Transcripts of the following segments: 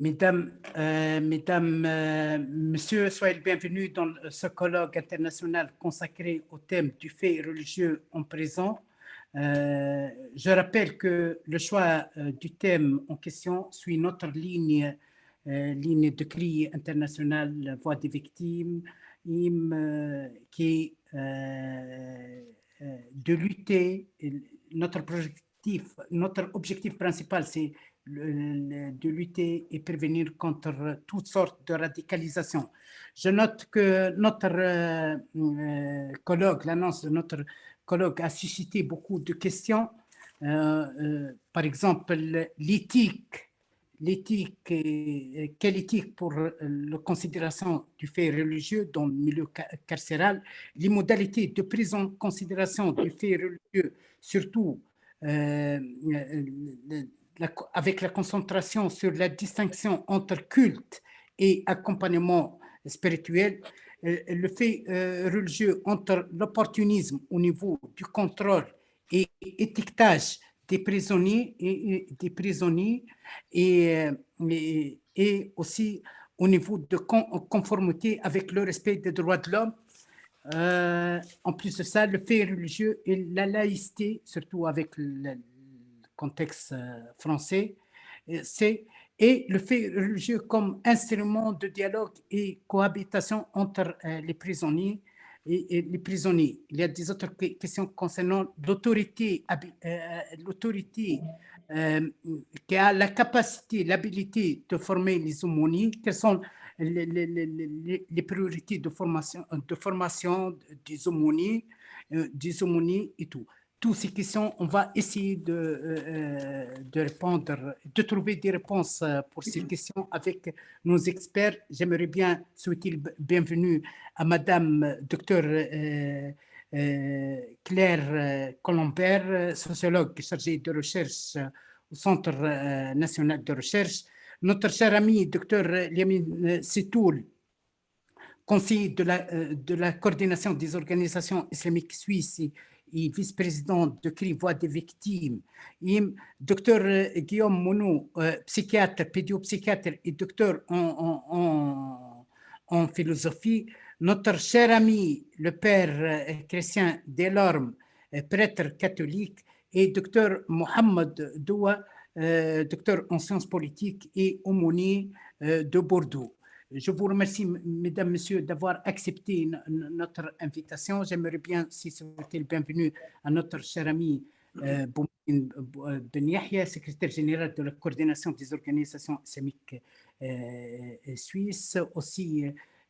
Messieurs, soyez les bienvenus dans ce colloque international consacré au thème du fait religieux en prison. Je rappelle que le choix du thème en question suit notre ligne de cri internationale Voix des victimes, qui est de lutter. Notre objectif principal, c'est de lutter et prévenir contre toutes sortes de radicalisation. Je note que notre colloque, l'annonce de notre colloque a suscité beaucoup de questions. Par exemple, l'éthique, quelle éthique pour la considération du fait religieux dans le milieu carcéral, les modalités de prise en considération du fait religieux, surtout avec la concentration sur la distinction entre culte et accompagnement spirituel, le fait religieux entre l'opportunisme au niveau du contrôle et étiquetage des prisonniers et aussi au niveau de conformité avec le respect des droits de l'homme. En plus de ça, le fait religieux et la laïcité, surtout avec le contexte français, et le fait religieux comme instrument de dialogue et cohabitation entre les prisonniers et les prisonniers. Il y a des autres questions concernant l'autorité qui a la capacité, l'habilité de former les aumôniers. Quelles sont les priorités de formation des aumôniers et tout. Toutes ces questions, on va essayer de répondre, de trouver des réponses pour ces questions avec nos experts. J'aimerais bien souhaiter le bienvenue à Madame Dr Claire Colombert, sociologue chargée de recherche au Centre national de recherche. Notre cher ami Dr Liamine Setoul, conseiller de la coordination des organisations islamiques suisses et vice-président de CRI Voix des victimes, et Dr Guillaume Monod, psychiatre, pédiopsychiatre et docteur en philosophie, notre cher ami le père Christian Delorme, prêtre catholique, et Dr Mohamed Doua, docteur en sciences politiques et aumônier de Bordeaux. Je vous remercie, mesdames, messieurs, d'avoir accepté notre invitation. J'aimerais bien, si souhaitez le bienvenue à notre cher ami Boumedine Ben Yahia, secrétaire général de la coordination des organisations islamiques suisses, aussi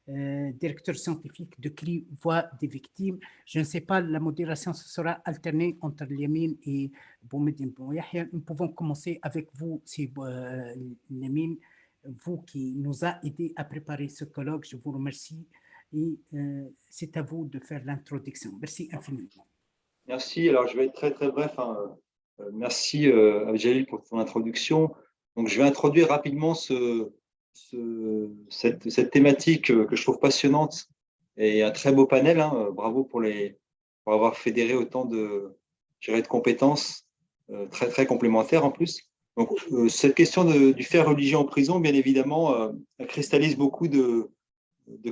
directeur scientifique de CRI Voix des victimes. Je ne sais pas, la modération ce sera alternée entre Liamine et Boumedine Ben Yahia. Nous pouvons commencer avec vous, si Liamine, vous qui nous a aidé à préparer ce colloque. Je vous remercie et c'est à vous de faire l'introduction. Merci infiniment. Merci. Alors, je vais être très, très bref. Merci, Abdeljalil, pour ton introduction. Donc, je vais introduire rapidement cette thématique que je trouve passionnante et un très beau panel. Bravo pour avoir fédéré autant de compétences très, très complémentaires en plus. Donc, cette question du fait religieux en prison, bien évidemment, elle cristallise beaucoup de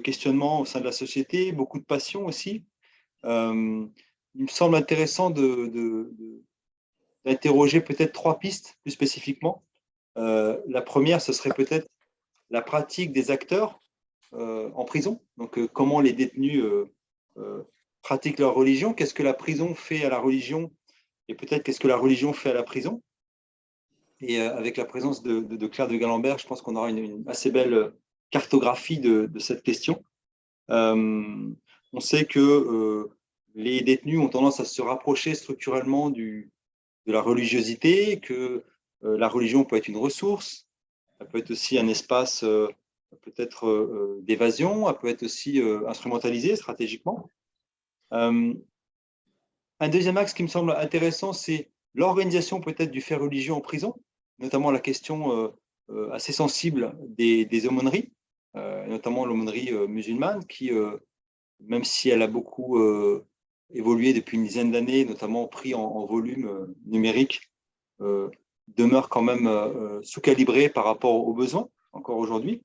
questionnements au sein de la société, beaucoup de passions aussi. Il me semble intéressant d'interroger peut-être 3 pistes plus spécifiquement. La première, ce serait peut-être la pratique des acteurs en prison. Donc, comment les détenus pratiquent leur religion, qu'est-ce que la prison fait à la religion et peut-être qu'est-ce que la religion fait à la prison. Et avec la présence de Claire de Galambert, je pense qu'on aura une assez belle cartographie de cette question. On sait que les détenus ont tendance à se rapprocher structurellement de la religiosité, que la religion peut être une ressource, elle peut être aussi un espace peut-être d'évasion, elle peut être aussi instrumentalisée stratégiquement. Un deuxième axe qui me semble intéressant, c'est l'organisation peut-être du fait religieux en prison, notamment la question assez sensible des aumôneries, notamment l'aumônerie musulmane, qui, même si elle a beaucoup évolué depuis une dizaine d'années, notamment pris en volume numérique, demeure quand même sous-calibrée par rapport aux besoins. encore aujourd'hui.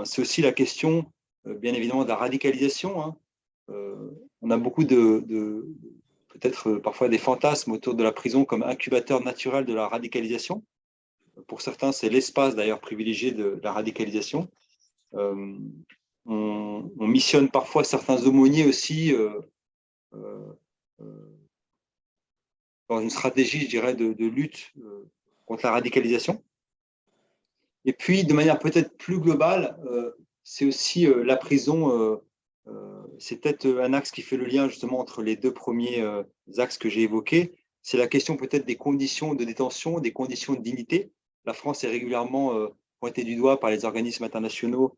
C'est aussi la question, bien évidemment, de la radicalisation, hein. On a beaucoup peut-être parfois des fantasmes autour de la prison comme incubateur naturel de la radicalisation. Pour certains, c'est l'espace d'ailleurs privilégié de la radicalisation. On missionne parfois certains aumôniers aussi dans une stratégie, je dirais, de lutte contre la radicalisation. Et puis, de manière peut-être plus globale, c'est aussi la prison. C'est peut-être un axe qui fait le lien justement entre les deux premiers axes que j'ai évoqués. C'est la question peut-être des conditions de détention, des conditions de dignité. La France est régulièrement pointée du doigt par les organismes internationaux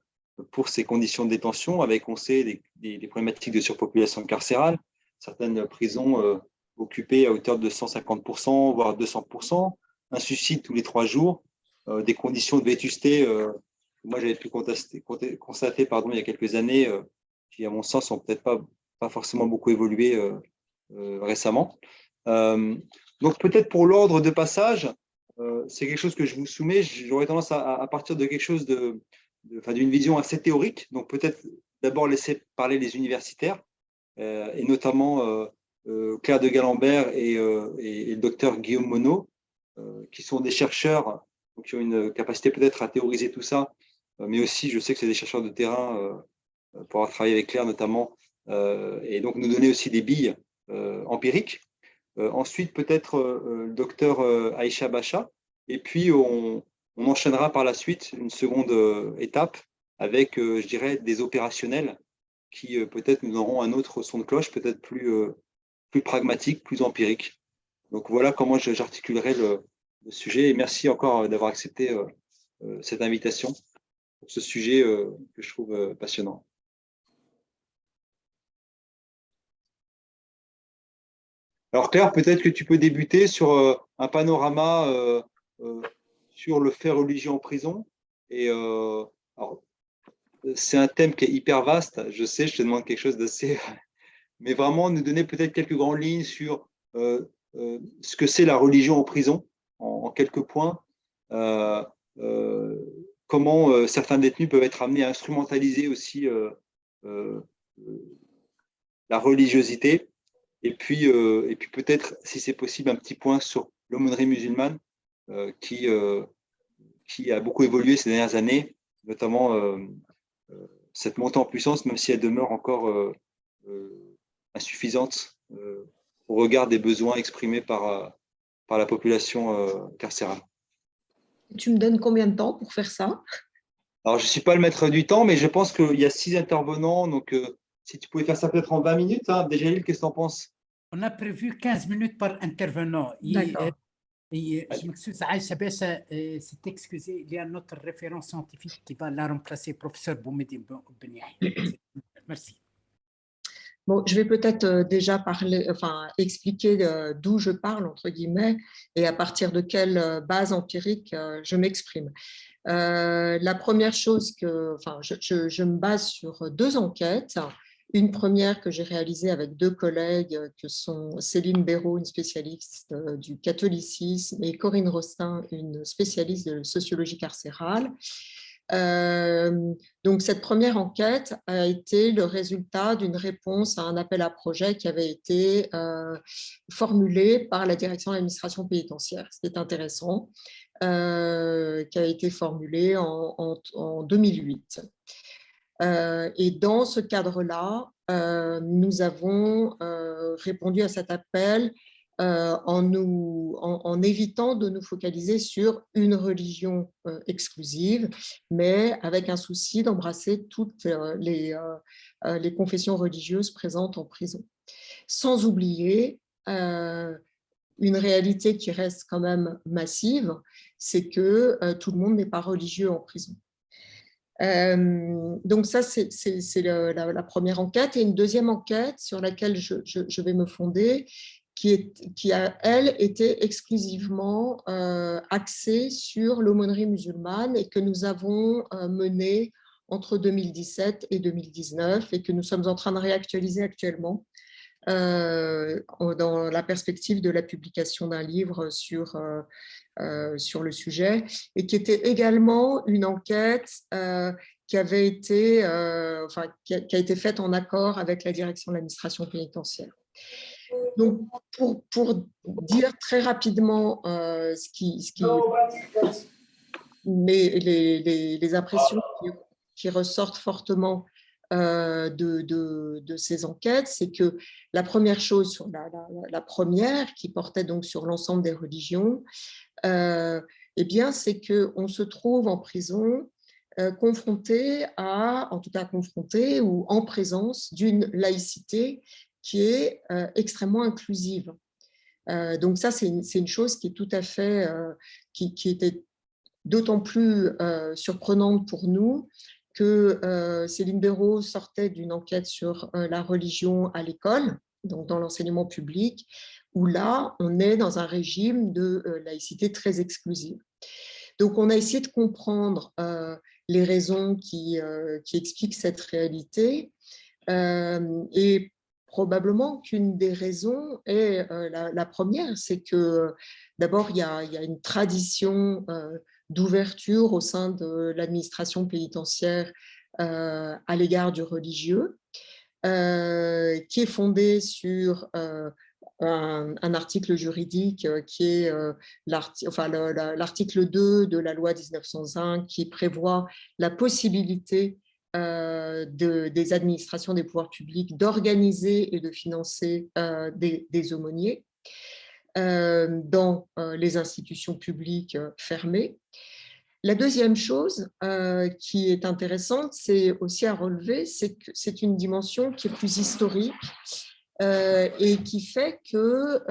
pour ces conditions de détention, avec, on sait, des problématiques de surpopulation carcérale, certaines prisons occupées à hauteur de 150%, voire 200%, un suicide tous les 3 jours, des conditions de vétusté, moi j'avais pu constater il y a quelques années, qui à mon sens n'ont peut-être pas forcément beaucoup évolué récemment. Donc peut-être pour l'ordre de passage, c'est quelque chose que je vous soumets, j'aurais tendance à partir de quelque chose d'une vision assez théorique, donc peut-être d'abord laisser parler les universitaires, et notamment Claire de Galambert et le docteur Guillaume Monod, qui sont des chercheurs qui ont une capacité peut-être à théoriser tout ça, mais aussi je sais que c'est des chercheurs de terrain pour avoir travaillé avec Claire notamment, et donc nous donner aussi des billes empiriques. Ensuite, peut-être le docteur Aïcha Bacha, et puis on enchaînera par la suite une seconde étape avec, je dirais, des opérationnels qui peut-être nous auront un autre son de cloche, peut-être plus pragmatique, plus empirique. Donc voilà comment j'articulerai le sujet, et merci encore d'avoir accepté cette invitation pour ce sujet que je trouve passionnant. Alors Claire, peut-être que tu peux débuter sur un panorama sur le fait religieux en prison. Et c'est un thème qui est hyper vaste, je sais, je te demande quelque chose d'assez… Mais vraiment nous donner peut-être quelques grandes lignes sur ce que c'est la religion en prison, en quelques points. Comment certains détenus peuvent être amenés à instrumentaliser aussi la religiosité. Et puis peut-être, si c'est possible, un petit point sur l'aumônerie musulmane qui a beaucoup évolué ces dernières années, notamment cette montée en puissance, même si elle demeure encore insuffisante au regard des besoins exprimés par la population carcérale. Tu me donnes combien de temps pour faire ça? Alors, je ne suis pas le maître du temps, mais je pense qu'il y a 6 intervenants, donc si tu pouvais faire ça peut-être en 20 minutes, hein. Déjà, Lille, qu'est-ce que tu en penses? On a prévu 15 minutes par intervenant. D'accord. Je m'excuse, Aïcha Bacha s'est excusée. Il y a notre référent scientifique qui va la remplacer, professeur Boumedi Ben Yahya. Merci. Bon, je vais peut-être déjà expliquer d'où je parle, entre guillemets, et à partir de quelle base empirique je m'exprime. La première chose je me base sur 2 enquêtes. Une première que j'ai réalisée avec 2 collègues que sont Céline Béraud, une spécialiste du catholicisme, et Corinne Rostin, une spécialiste de sociologie carcérale. Donc cette première enquête a été le résultat d'une réponse à un appel à projet qui avait été formulé par la direction de l'administration pénitentiaire. C'était intéressant, qui a été formulé en 2008. Et dans ce cadre-là, nous avons répondu à cet appel en évitant de nous focaliser sur une religion exclusive, mais avec un souci d'embrasser toutes les confessions religieuses présentes en prison. Sans oublier une réalité qui reste quand même massive, c'est que tout le monde n'est pas religieux en prison. Donc ça, c'est la première enquête. Et une deuxième enquête sur laquelle je vais me fonder, qui a, elle, été exclusivement axée sur l'aumônerie musulmane et que nous avons menée entre 2017 et 2019 et que nous sommes en train de réactualiser actuellement dans la perspective de la publication d'un livre sur le sujet, et qui était également une enquête qui avait été, qui a été faite en accord avec la direction de l'administration pénitentiaire. Donc, pour dire très rapidement les impressions qui ressortent fortement de ces enquêtes, c'est que la première chose, la première qui portait donc sur l'ensemble des religions, eh bien, c'est qu'on se trouve en prison confronté ou en présence d'une laïcité qui est extrêmement inclusive. Donc ça, c'est une chose qui est tout à fait, qui était d'autant plus surprenante pour nous que Céline Béraud sortait d'une enquête sur la religion à l'école, donc dans l'enseignement public, où là, on est dans un régime de laïcité très exclusive. Donc, on a essayé de comprendre les raisons qui expliquent cette réalité, et probablement qu'une des raisons est la première, c'est que d'abord, il y a une tradition d'ouverture au sein de l'administration pénitentiaire à l'égard du religieux, qui est fondée sur un article juridique qui est l'article 2 de la loi 1901, qui prévoit la possibilité des administrations des pouvoirs publics d'organiser et de financer des aumôniers dans les institutions publiques fermées. La deuxième chose qui est intéressante, c'est aussi à relever, c'est que c'est une dimension qui est plus historique et qui fait que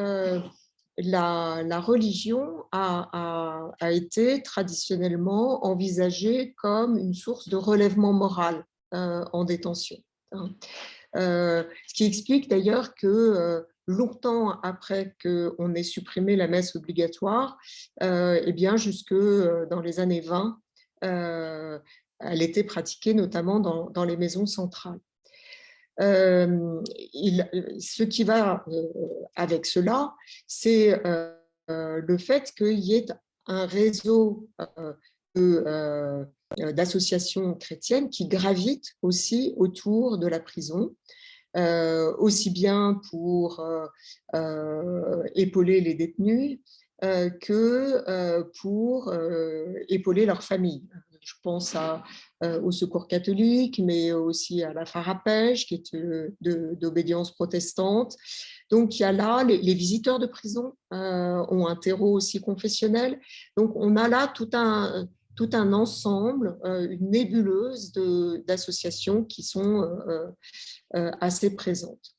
la religion a été traditionnellement envisagée comme une source de relèvement moral en détention. Ce qui explique d'ailleurs que longtemps après qu'on ait supprimé la messe obligatoire, eh bien jusque dans les années 20, elle était pratiquée notamment dans les maisons centrales. Ce qui va avec cela, c'est le fait qu'il y ait un réseau d'associations chrétiennes qui gravitent aussi autour de la prison, aussi bien pour épauler les détenus que pour épauler leurs familles. Je pense au Secours catholique, mais aussi à la Farapège, qui est d'obédience protestante. Donc, il y a là, les visiteurs de prison ont un terreau aussi confessionnel. Donc, on a là tout un ensemble, une nébuleuse d'associations qui sont assez présentes.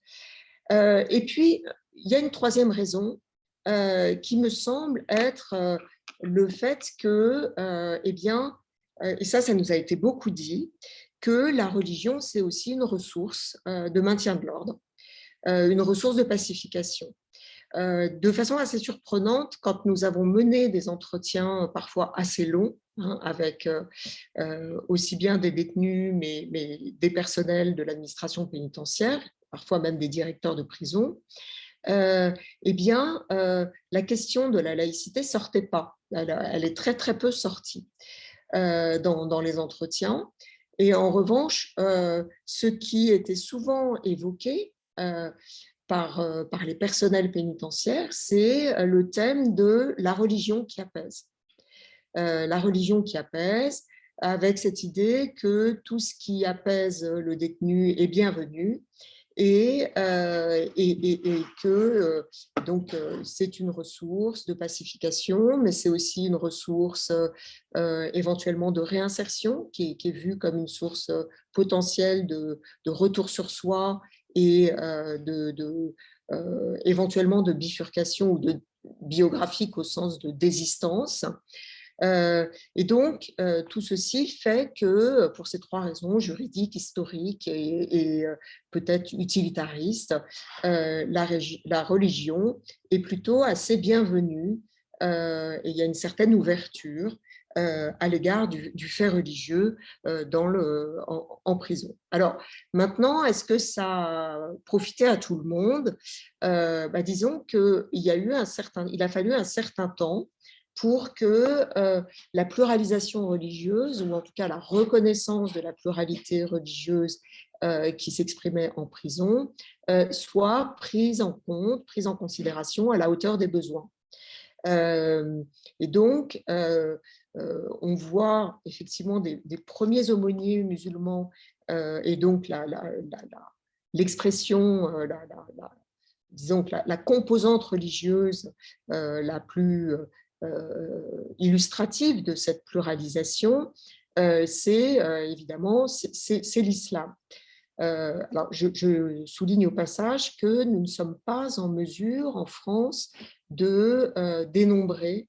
Et puis, il y a une troisième raison qui me semble être le fait que, eh bien, et ça nous a été beaucoup dit, que la religion, c'est aussi une ressource de maintien de l'ordre, une ressource de pacification. De façon assez surprenante, quand nous avons mené des entretiens parfois assez longs, avec aussi bien des détenus, mais des personnels de l'administration pénitentiaire, parfois même des directeurs de prison, eh bien, la question de la laïcité ne sortait pas. Elle est très, très peu sortie dans les entretiens. Et en revanche, ce qui était souvent évoqué par les personnels pénitentiaires, c'est le thème de la religion qui apaise. La religion qui apaise, avec cette idée que tout ce qui apaise le détenu est bienvenu, et que donc c'est une ressource de pacification, mais c'est aussi une ressource éventuellement de réinsertion qui est vue comme une source potentielle de retour sur soi et éventuellement de bifurcation ou de biographique au sens de désistance. Et donc, tout ceci fait que, pour ces trois raisons, juridiques, historiques et peut-être utilitaristes, la religion est plutôt assez bienvenue et il y a une certaine ouverture à l'égard du fait religieux en prison. Alors maintenant, est-ce que ça a profité à tout le monde? Disons qu'il a fallu un certain temps pour que la pluralisation religieuse, ou en tout cas la reconnaissance de la pluralité religieuse qui s'exprimait en prison, soit prise en compte, prise en considération à la hauteur des besoins. Et donc, on voit effectivement des premiers aumôniers musulmans, et donc l'expression, disons que la composante religieuse la plus illustrative de cette pluralisation, c'est évidemment c'est l'islam. Alors, je souligne au passage que nous ne sommes pas en mesure en France de dénombrer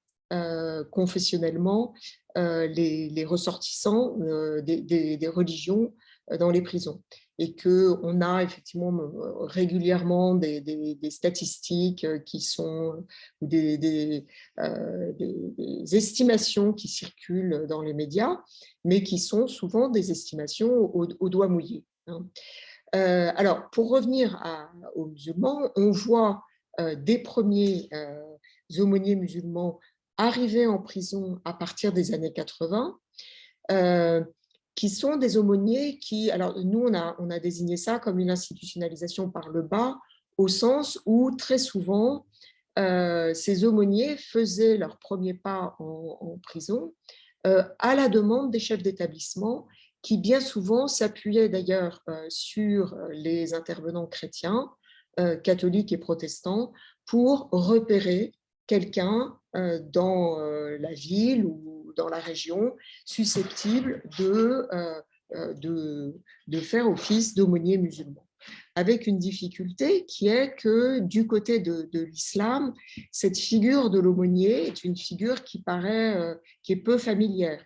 confessionnellement les ressortissants des religions dans les prisons, et qu'on a effectivement régulièrement des statistiques qui sont, ou des estimations qui circulent dans les médias, mais qui sont souvent des estimations au doigt mouillé. Alors, pour revenir aux musulmans, on voit des premiers aumôniers musulmans arriver en prison à partir des années 80, qui sont des aumôniers qui, alors nous on a désigné ça comme une institutionnalisation par le bas, au sens où très souvent ces aumôniers faisaient leur premier pas en prison à la demande des chefs d'établissement, qui bien souvent s'appuyaient d'ailleurs sur les intervenants chrétiens, catholiques et protestants, pour repérer quelqu'un dans la ville ou dans la région susceptible de faire office d'aumônier musulman. Avec une difficulté qui est que du côté de l'islam, cette figure de l'aumônier est une figure qui est peu familière,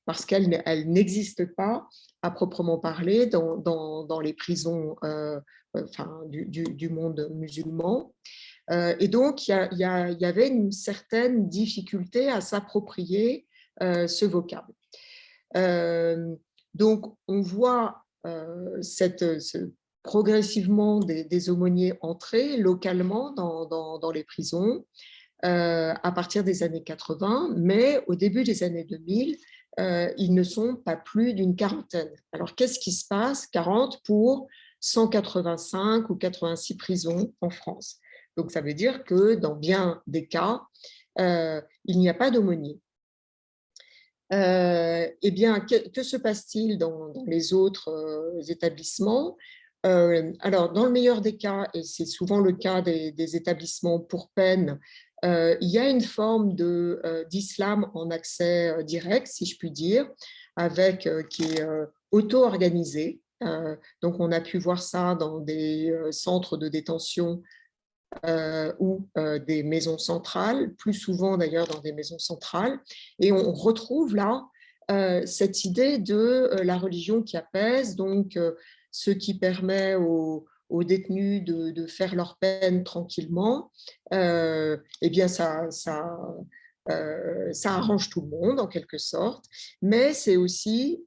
parce qu'elle n'existe pas à proprement parler dans les prisons du monde musulman. Et donc, il y avait une certaine difficulté à s'approprier ce vocable. Donc, on voit progressivement des aumôniers entrer localement dans les prisons à partir des années 80, mais au début des années 2000, ils ne sont pas plus d'une quarantaine. Alors, qu'est-ce qui se passe? 40 pour 185 ou 86 prisons en France. Donc, ça veut dire que dans bien des cas, il n'y a pas d'aumônier. Eh bien, que se passe-t-il dans les autres établissements? Alors, dans le meilleur des cas, et c'est souvent le cas des établissements pour peine, il y a une forme d'islam en accès direct, si je puis dire, qui est auto-organisé. Donc, on a pu voir ça dans des centres de détention ou des maisons centrales, plus souvent d'ailleurs dans des maisons centrales. Et on retrouve là cette idée de la religion qui apaise, donc ce qui permet aux détenus de faire leur peine tranquillement. Eh bien, ça arrange tout le monde en quelque sorte, mais c'est aussi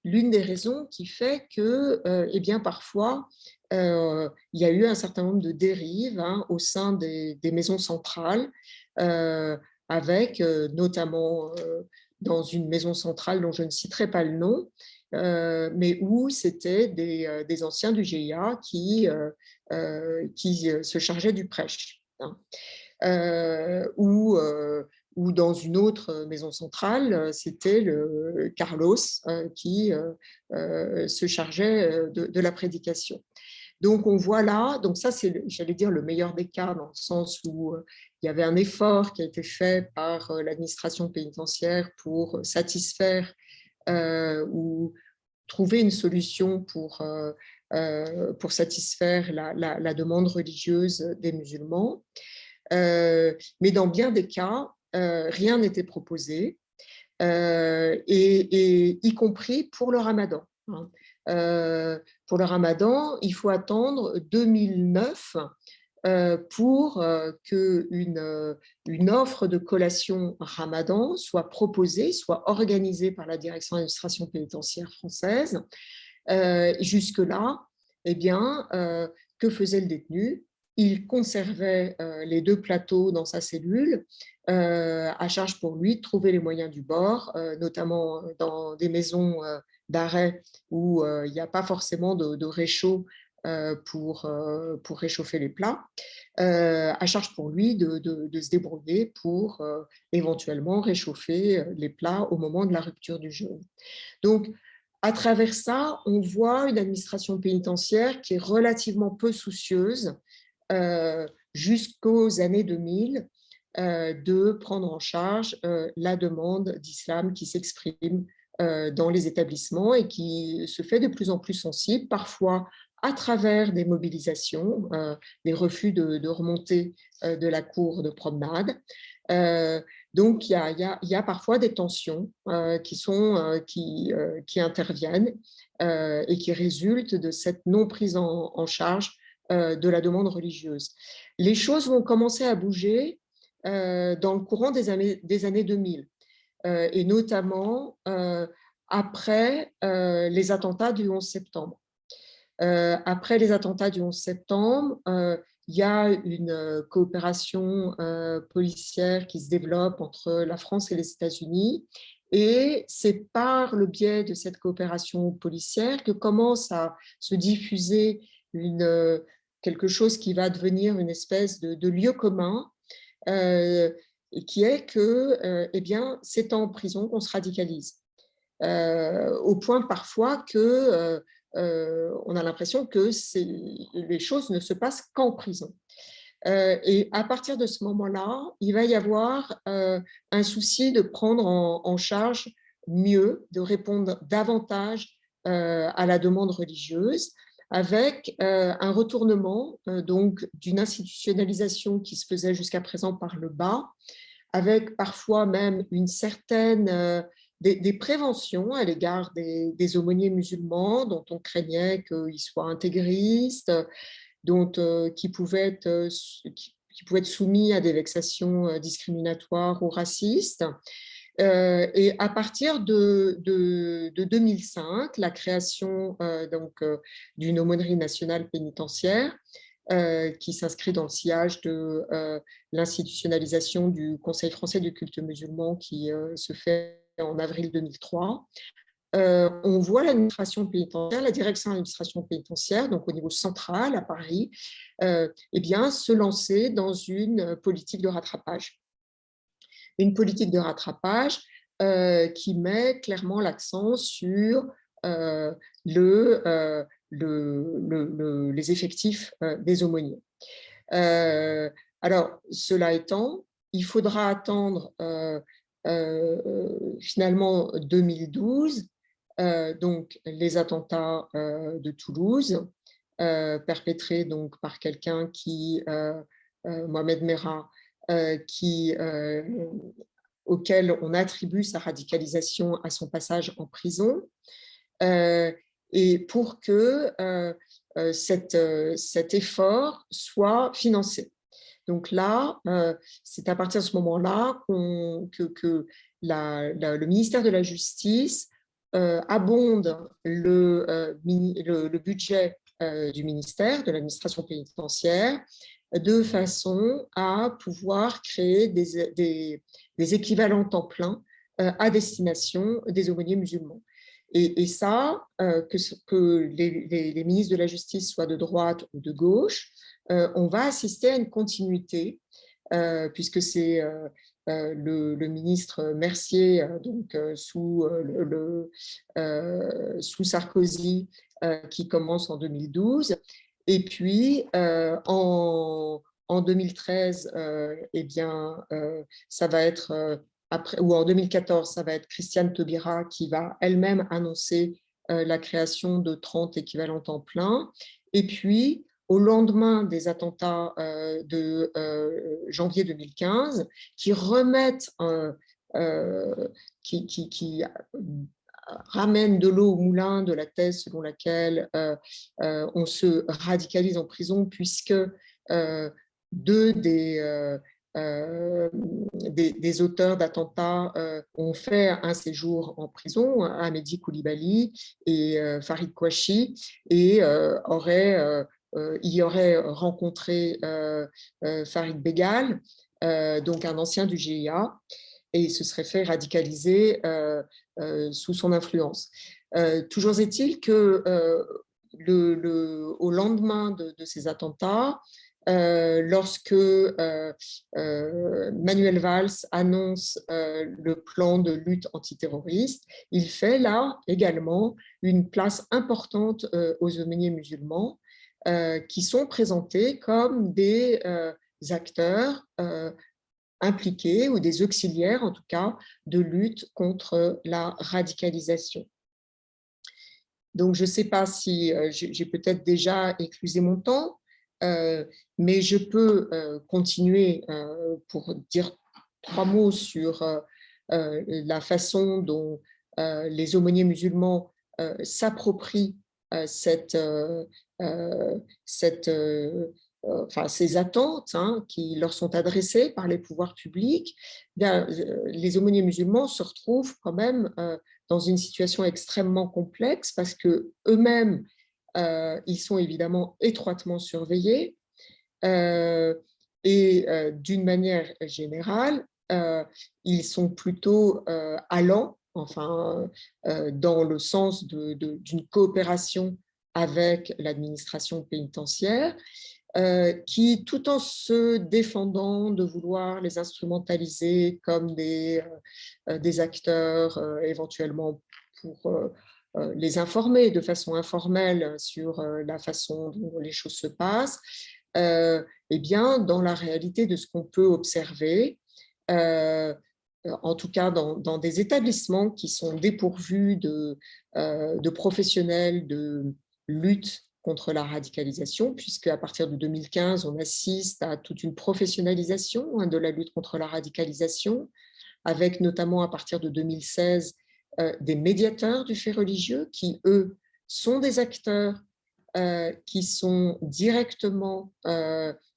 l'une des raisons qui fait que, eh bien, parfois, il y a eu un certain nombre de dérives au sein des maisons centrales, avec notamment dans une maison centrale dont je ne citerai pas le nom, mais où c'était des anciens du GIA qui se chargeaient du prêche. Ou dans une autre maison centrale, c'était le Carlos qui se chargeait de la prédication. Donc, on voit là, donc ça, c'est, j'allais dire, le meilleur des cas, dans le sens où il y avait un effort qui a été fait par l'administration pénitentiaire pour satisfaire ou trouver une solution pour satisfaire la demande religieuse des musulmans. Mais dans bien des cas, rien n'était proposé, et y compris pour le ramadan. Pour le ramadan, il faut attendre 2009 pour qu'une offre de collation Ramadan soit proposée, soit organisée par la direction d'administration pénitentiaire française. Jusque-là, eh bien, que faisait le détenu? Il conservait les 2 plateaux dans sa cellule, à charge pour lui de trouver les moyens du bord, notamment dans des maisons d'arrêt où il n'y a pas forcément de réchaud pour réchauffer les plats, à charge pour lui de se débrouiller pour éventuellement réchauffer les plats au moment de la rupture du jeûne. Donc, à travers ça, on voit une administration pénitentiaire qui est relativement peu soucieuse jusqu'aux années 2000 de prendre en charge la demande d'islam qui s'exprime dans les établissements et qui se fait de plus en plus sensible, parfois à travers des mobilisations, des refus de remontée de la cour de promenade. Donc, il y a parfois des tensions qui interviennent et qui résultent de cette non prise en charge de la demande religieuse. Les choses vont commencer à bouger dans le courant des années 2000, et notamment après les attentats du 11 septembre. Après les attentats du 11 septembre, il y a une coopération policière qui se développe entre la France et les États-Unis. Et c'est par le biais de cette coopération policière que commence à se diffuser quelque chose qui va devenir une espèce de lieu commun, qui est que eh bien, c'est en prison qu'on se radicalise. Au point parfois que on a l'impression que les choses ne se passent qu'en prison. Et à partir de ce moment-là, il va y avoir un souci de prendre en charge mieux, de répondre davantage à la demande religieuse, avec un retournement donc d'une institutionnalisation qui se faisait jusqu'à présent par le bas, avec parfois même une certaine des préventions à l'égard des aumôniers musulmans dont on craignait qu'ils soient intégristes, qui pouvaient être soumis à des vexations discriminatoires ou racistes. Et à partir de 2005, la création d'une aumônerie nationale pénitentiaire qui s'inscrit dans le sillage de l'institutionnalisation du Conseil français du culte musulman qui se fait en avril 2003. On voit l'administration pénitentiaire, la direction de l'administration pénitentiaire, donc au niveau central à Paris, eh bien, se lancer dans une politique de rattrapage. Une politique de rattrapage qui met clairement l'accent sur les effectifs des aumôniers. Alors, cela étant, il faudra attendre finalement 2012, donc les attentats de Toulouse, perpétrés donc par quelqu'un qui, Mohamed Merah, auquel on attribue sa radicalisation à son passage en prison, et pour que cet effort soit financé. Donc là, c'est à partir de ce moment-là que le ministère de la Justice abonde le budget du ministère, de l'administration pénitentiaire, de façon à pouvoir créer des équivalents temps plein à destination des aumôniers musulmans. Et ça, que les ministres de la Justice soient de droite ou de gauche, on va assister à une continuité, puisque c'est le ministre Mercier, sous Sarkozy, qui commence en 2012. Et puis, en 2013, eh bien, ça va être, ou en 2014, ça va être Christiane Taubira qui va elle-même annoncer la création de 30 équivalents temps plein. Et puis, au lendemain des attentats de janvier 2015, qui remettent, qui ramène de l'eau au moulin de la thèse selon laquelle on se radicalise en prison puisque deux des auteurs d'attentats ont fait un séjour en prison, Hamedi Koulibaly et Farid Kouachi, et y aurait rencontré Farid Begal, donc un ancien du GIA, et il se serait fait radicaliser sous son influence. Toujours est-il que au lendemain de ces attentats, lorsque Manuel Valls annonce le plan de lutte antiterroriste, il fait là également une place importante aux aumôniers musulmans qui sont présentés comme des acteurs impliqués ou des auxiliaires en tout cas de lutte contre la radicalisation. Donc, je ne sais pas si j'ai peut-être déjà éclusé mon temps, mais je peux continuer pour dire 3 mots sur la façon dont les aumôniers musulmans s'approprient ces attentes qui leur sont adressées par les pouvoirs publics. Bien, les aumôniers musulmans se retrouvent quand même dans une situation extrêmement complexe parce que eux-mêmes, ils sont évidemment étroitement surveillés et d'une manière générale, ils sont plutôt allants, enfin, dans le sens d'une coopération avec l'administration pénitentiaire, qui, tout en se défendant de vouloir les instrumentaliser comme des acteurs éventuellement pour les informer de façon informelle sur la façon dont les choses se passent, eh bien, dans la réalité de ce qu'on peut observer, en tout cas dans des établissements qui sont dépourvus de professionnels de lutte contre la radicalisation, puisque à partir de 2015, on assiste à toute une professionnalisation de la lutte contre la radicalisation, avec notamment à partir de 2016 des médiateurs du fait religieux qui, eux, sont des acteurs qui sont directement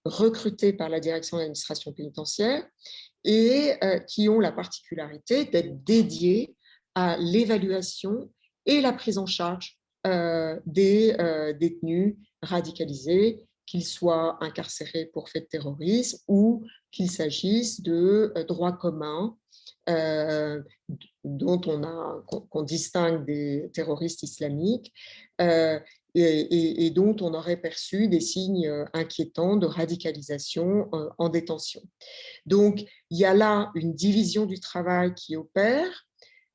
recrutés par la direction de l'administration pénitentiaire et qui ont la particularité d'être dédiés à l'évaluation et la prise en charge des détenus radicalisés, qu'ils soient incarcérés pour faits de terrorisme ou qu'il s'agisse de droits communs qu'on distingue des terroristes islamiques et dont on aurait perçu des signes inquiétants de radicalisation en détention. Donc, il y a là une division du travail qui opère,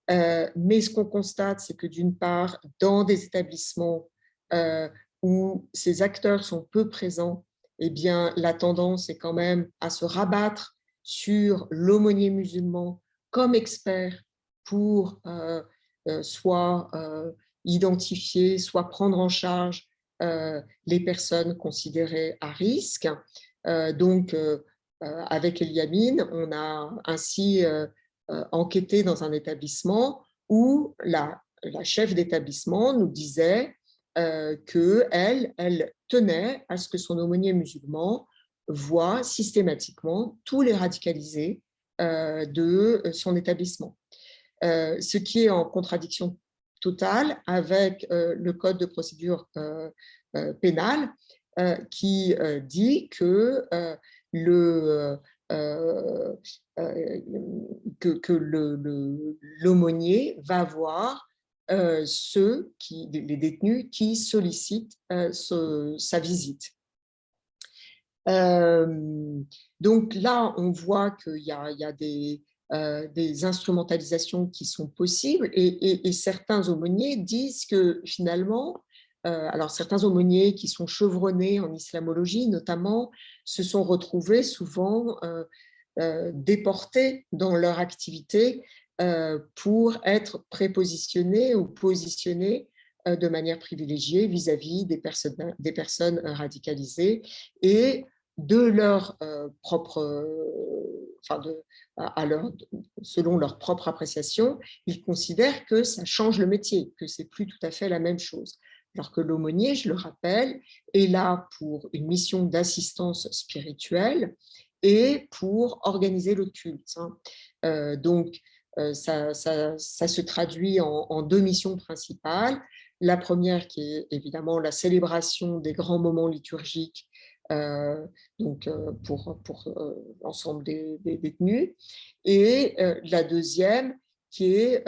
mais ce qu'on constate, c'est que d'une part, dans des établissements où ces acteurs sont peu présents, eh bien, la tendance est quand même à se rabattre sur l'aumônier musulman comme expert pour soit identifier, soit prendre en charge les personnes considérées à risque. Donc, avec Eliamine, on a ainsi enquêté dans un établissement où la chef d'établissement nous disait qu'elle tenait à ce que son aumônier musulman voit systématiquement tous les radicalisés de son établissement. Ce qui est en contradiction totale avec le code de procédure pénale qui dit que l'aumônier va voir les détenus qui sollicitent sa visite. Donc là, on voit qu'il y a des instrumentalisations qui sont possibles et certains aumôniers disent que finalement, alors certains aumôniers qui sont chevronnés en islamologie notamment, se sont retrouvés souvent déportés dans leur activité pour être prépositionnés ou positionnés de manière privilégiée vis-à-vis des personnes radicalisées et de leur selon leur propre appréciation, ils considèrent que ça change le métier, que c'est plus tout à fait la même chose. Alors que l'aumônier, je le rappelle, est là pour une mission d'assistance spirituelle et pour organiser le culte. Donc, ça se traduit en deux missions principales. La première qui est évidemment la célébration des grands moments liturgiques pour l'ensemble des détenus, et la deuxième qui est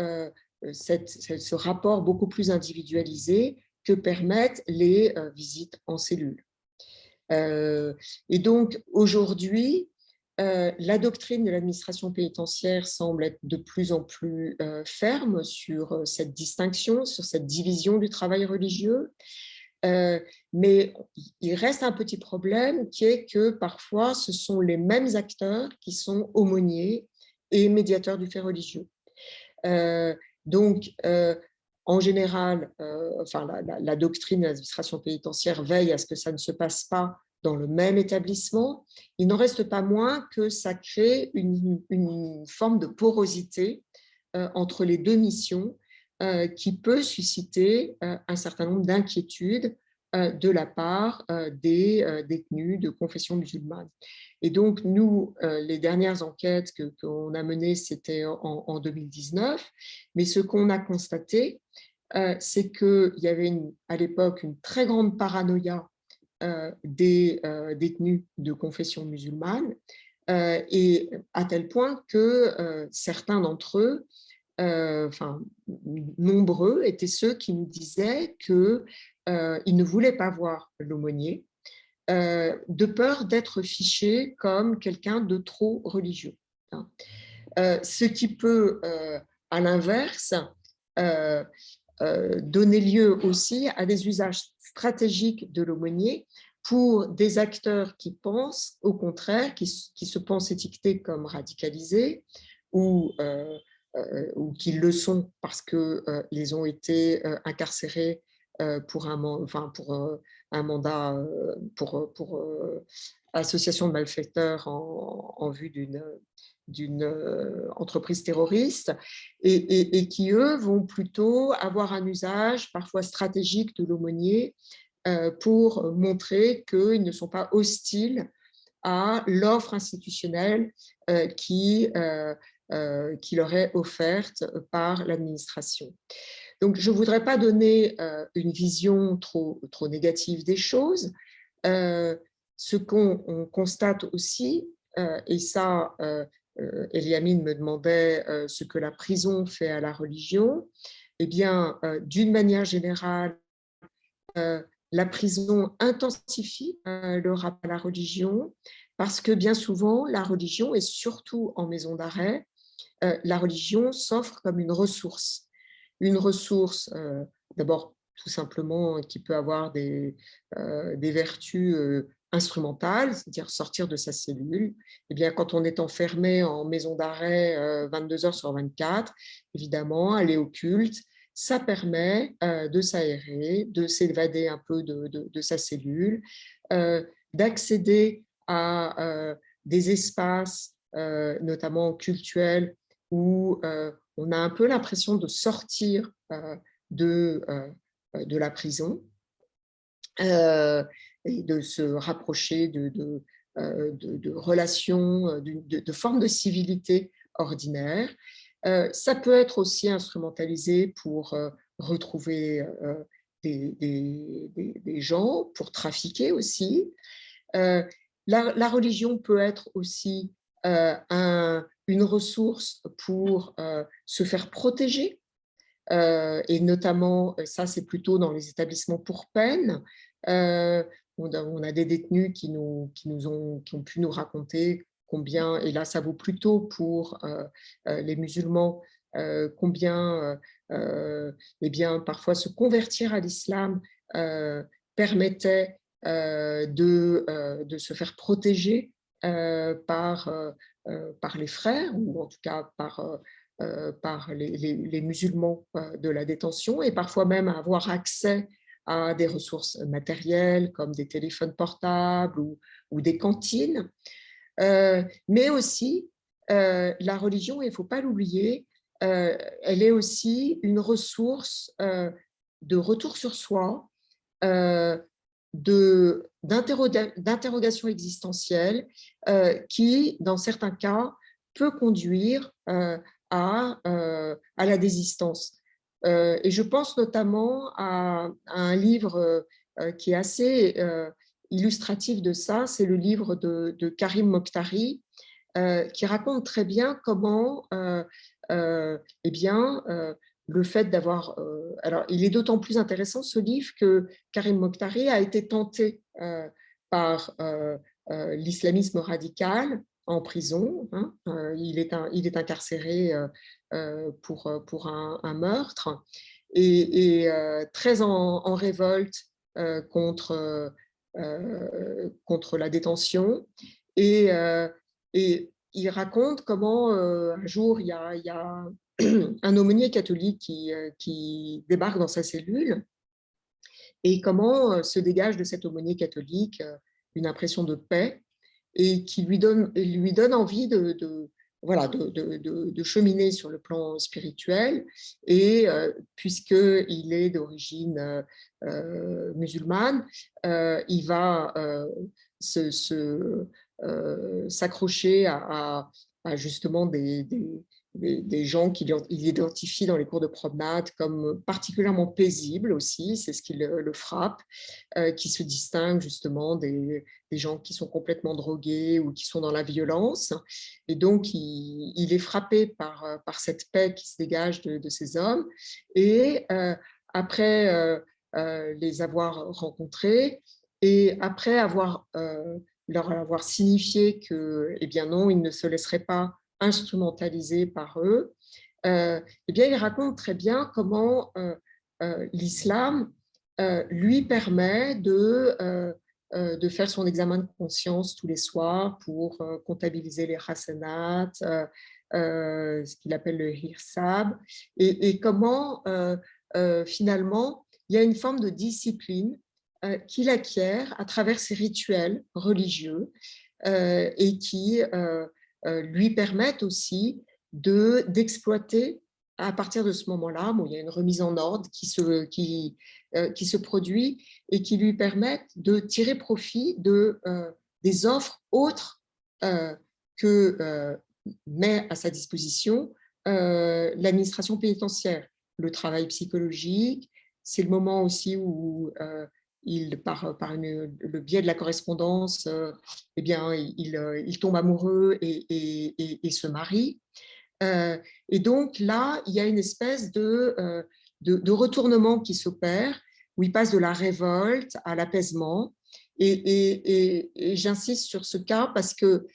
ce rapport beaucoup plus individualisé que permettent les visites en cellule. Et donc aujourd'hui, la doctrine de l'administration pénitentiaire semble être de plus en plus ferme sur cette distinction, sur cette division du travail religieux. Mais il reste un petit problème qui est que parfois ce sont les mêmes acteurs qui sont aumôniers et médiateurs du fait religieux. Donc, en général, la doctrine de l'administration pénitentiaire veille à ce que ça ne se passe pas dans le même établissement. Il n'en reste pas moins que ça crée une forme de porosité entre les deux missions qui peut susciter un certain nombre d'inquiétudes de la part des détenus de confession musulmane. Et donc, nous, les dernières enquêtes qu'on a menées, c'était en 2019, mais ce qu'on a constaté, c'est qu'il y avait à l'époque une très grande paranoïa des détenus de confession musulmane, et à tel point que certains d'entre eux, nombreux, étaient ceux qui nous disaient qu'ils ne voulaient pas voir l'aumônier, de peur d'être fiché comme quelqu'un de trop religieux. Ce qui peut, à l'inverse, donner lieu aussi à des usages stratégiques de l'aumônier pour des acteurs qui pensent, au contraire, qui se pensent étiquetés comme radicalisés ou qui le sont parce qu'ils ont été incarcérés pour un mandat, pour association de malfaiteurs en vue d'une entreprise terroriste, et qui, eux, vont plutôt avoir un usage parfois stratégique de l'aumônier pour montrer qu'ils ne sont pas hostiles à l'offre institutionnelle qui leur est offerte par l'administration. Donc, je ne voudrais pas donner une vision trop négative des choses. Ce qu'on constate aussi, et ça, Eliamine me demandait ce que la prison fait à la religion, eh bien, d'une manière générale, la prison intensifie le rapport à la religion parce que bien souvent, la religion, et surtout en maison d'arrêt, la religion s'offre comme une ressource d'abord tout simplement qui peut avoir des vertus instrumentales, c'est-à-dire sortir de sa cellule. Eh bien, quand on est enfermé en maison d'arrêt 22 heures sur 24, évidemment, aller au culte, ça permet de s'aérer, de s'évader un peu de sa cellule, d'accéder à des espaces, notamment cultuels, où on a un peu l'impression de sortir de la prison et de se rapprocher de relations, de formes de civilité ordinaire. Ça peut être aussi instrumentalisé pour retrouver des gens, pour trafiquer aussi. La religion peut être aussi une ressource pour se faire protéger, et notamment, ça c'est plutôt dans les établissements pour peine. On a des détenus qui ont pu nous raconter combien, et là ça vaut plutôt pour les musulmans, combien eh bien, parfois se convertir à l'islam permettait de se faire protéger par les frères, ou en tout cas par les musulmans de la détention, et parfois même avoir accès à des ressources matérielles comme des téléphones portables ou des cantines. Mais aussi, la religion, il ne faut pas l'oublier, elle est aussi une ressource de retour sur soi, d'interrogation existentielle qui, dans certains cas, peut conduire à la désistance. Et je pense notamment à un livre qui est assez illustratif de ça, c'est le livre de Karim Mokhtari, qui raconte très bien comment eh bien, le fait d'avoir… alors, il est d'autant plus intéressant, ce livre, que Karim Mokhtari a été tenté par l'islamisme radical en prison. Hein. Il est incarcéré pour un meurtre et très en révolte contre la détention. Et il raconte comment un jour, il y a un aumônier catholique qui débarque dans sa cellule et comment se dégage de cet aumônier catholique une impression de paix et qui lui donne envie de cheminer sur le plan spirituel. Et puisqu'il est d'origine musulmane, il va s'accrocher à justement des gens qu'il identifie dans les cours de promenade comme particulièrement paisibles aussi, c'est ce qui le frappe, qui se distinguent justement des gens qui sont complètement drogués ou qui sont dans la violence. Et donc, il est frappé par cette paix qui se dégage de ces hommes. Et après les avoir rencontrés et après leur avoir signifié que, eh bien non, ils ne se laisseraient pas instrumentalisés par eux, eh bien, il raconte très bien comment l'islam lui permet de faire son examen de conscience tous les soirs pour comptabiliser les hasanat, ce qu'il appelle le hirsab, et comment finalement il y a une forme de discipline qu'il acquiert à travers ses rituels religieux et qui lui permettent aussi d'exploiter à partir de ce moment-là, il y a une remise en ordre qui se produit et qui lui permettent de tirer profit des offres autres que met à sa disposition l'administration pénitentiaire. Le travail psychologique, c'est le moment aussi où par le biais de la correspondance, eh bien, il tombe amoureux et se marie. Et donc là, il y a une espèce de retournement qui s'opère, où il passe de la révolte à l'apaisement. Et j'insiste sur ce cas parce que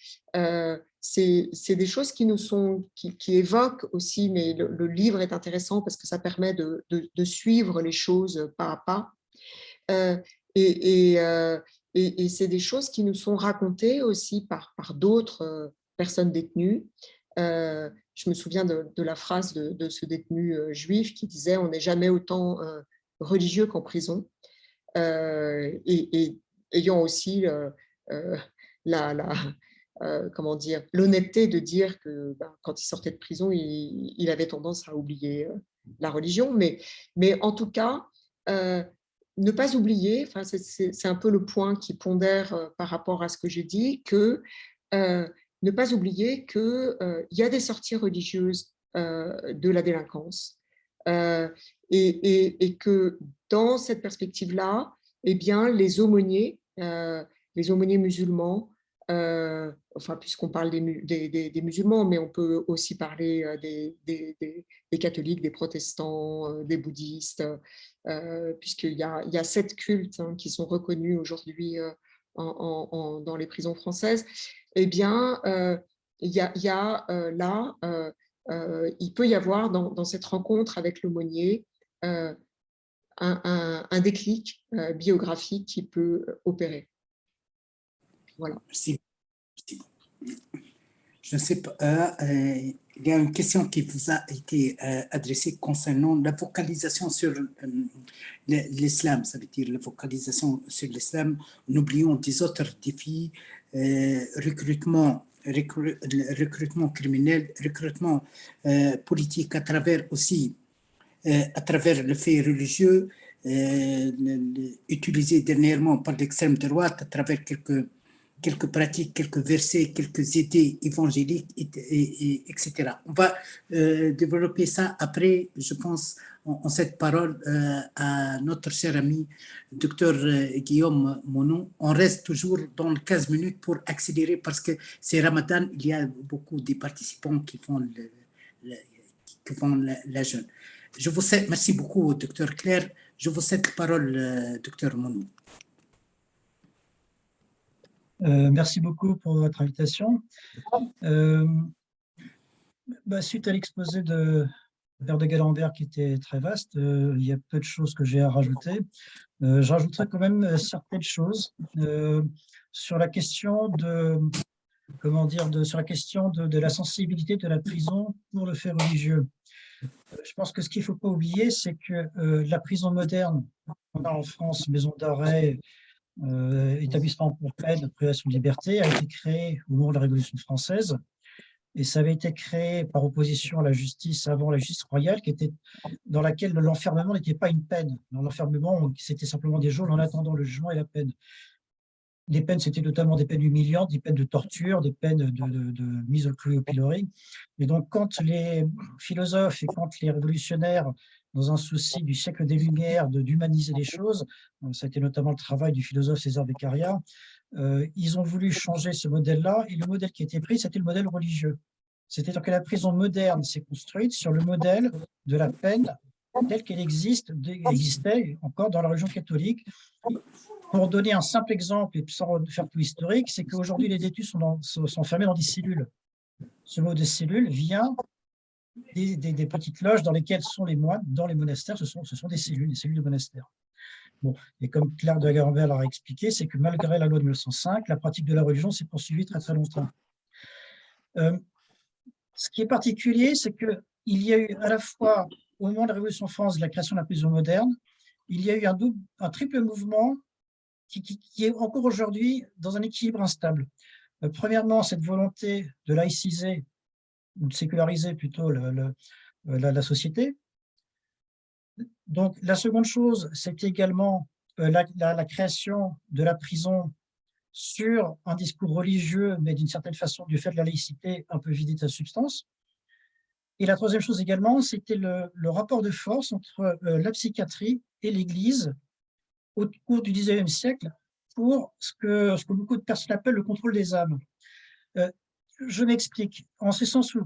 c'est des choses qui évoquent aussi, mais le livre est intéressant parce que ça permet de suivre les choses pas à pas. Et c'est des choses qui nous sont racontées aussi par d'autres personnes détenues. Je me souviens de la phrase de ce détenu juif qui disait « on n'est jamais autant religieux qu'en prison ». Et ayant aussi comment dire, l'honnêteté de dire que quand il sortait de prison, il avait tendance à oublier la religion. Mais en tout cas, ne pas oublier, c'est un peu le point qui pondère par rapport à ce que j'ai dit, que ne pas oublier qu'il y a des sorties religieuses de la délinquance et que dans cette perspective-là, eh bien, les aumôniers musulmans, enfin, puisqu'on parle des musulmans, mais on peut aussi parler des catholiques, des protestants, des bouddhistes, puisqu'il y a 7 cultes qui sont reconnus aujourd'hui dans les prisons françaises. Eh bien, il y a là, il peut y avoir dans cette rencontre avec l'aumônier un déclic biographique qui peut opérer. Voilà. Merci. Je ne sais pas, il y a une question qui vous a été adressée concernant la focalisation sur l'islam, ça veut dire la focalisation sur l'islam en oubliant des autres défis, recrutement criminel, recrutement politique à travers aussi, à travers le fait religieux, utilisé dernièrement par l'extrême droite à travers quelques pratiques, quelques versets, quelques idées évangéliques, etc. On va développer ça après, je pense, en cette parole à notre cher ami docteur Guillaume Monon. On reste toujours dans les 15 minutes pour accélérer parce que c'est Ramadan, il y a beaucoup de participants qui font la jeûne. Je vous cède, merci beaucoup, docteur Claire. Je vous cède la parole, docteur Monon. Merci beaucoup pour votre invitation. Suite à l'exposé de Père de Galambert qui était très vaste, il y a peu de choses que j'ai à rajouter. Je rajouterai quand même certaines choses sur la question de la sensibilité de la prison pour le fait religieux. Je pense que ce qu'il ne faut pas oublier, c'est que la prison moderne, qu'on a en France, maison d'arrêt, établissement pour peine, privation de liberté, a été créé au moment de la Révolution française, et ça avait été créé par opposition à la justice avant la justice royale, dans laquelle l'enfermement n'était pas une peine. Dans l'enfermement, c'était simplement des jours en attendant le jugement et la peine. Les peines, c'était notamment des peines humiliantes, des peines de torture, des peines de mise au clou et au pilori. Et donc, quand les philosophes et quand les révolutionnaires, dans un souci du siècle des Lumières, d'humaniser les choses, ça a été notamment le travail du philosophe César Beccaria, ils ont voulu changer ce modèle-là, et le modèle qui a été pris, c'était le modèle religieux. C'est-à-dire que la prison moderne s'est construite sur le modèle de la peine telle qu'elle existait encore dans la religion catholique. Pour donner un simple exemple, et sans faire tout historique, c'est qu'aujourd'hui, les détenus sont fermés dans des cellules. Ce mot de cellule vient des petites loges dans lesquelles sont les moines. Dans les monastères, ce sont des cellules de monastères. Bon, et comme Claire de Galambert l'a expliqué, c'est que malgré la loi de 1905, la pratique de la religion s'est poursuivie très très longtemps. Ce qui est particulier, c'est qu'il y a eu à la fois, au moment de la Révolution française, la création de la prison moderne, il y a eu un triple mouvement qui est encore aujourd'hui dans un équilibre instable. Premièrement, cette volonté de laïciser, ou de séculariser plutôt la société. Donc, la seconde chose, c'est également la création de la prison sur un discours religieux, mais d'une certaine façon, du fait de la laïcité, un peu vidé de sa substance. Et la troisième chose également, c'était le rapport de force entre la psychiatrie et l'Église au cours du XIXe siècle pour ce que beaucoup de personnes appellent le contrôle des âmes. Je m'explique, en ce sens où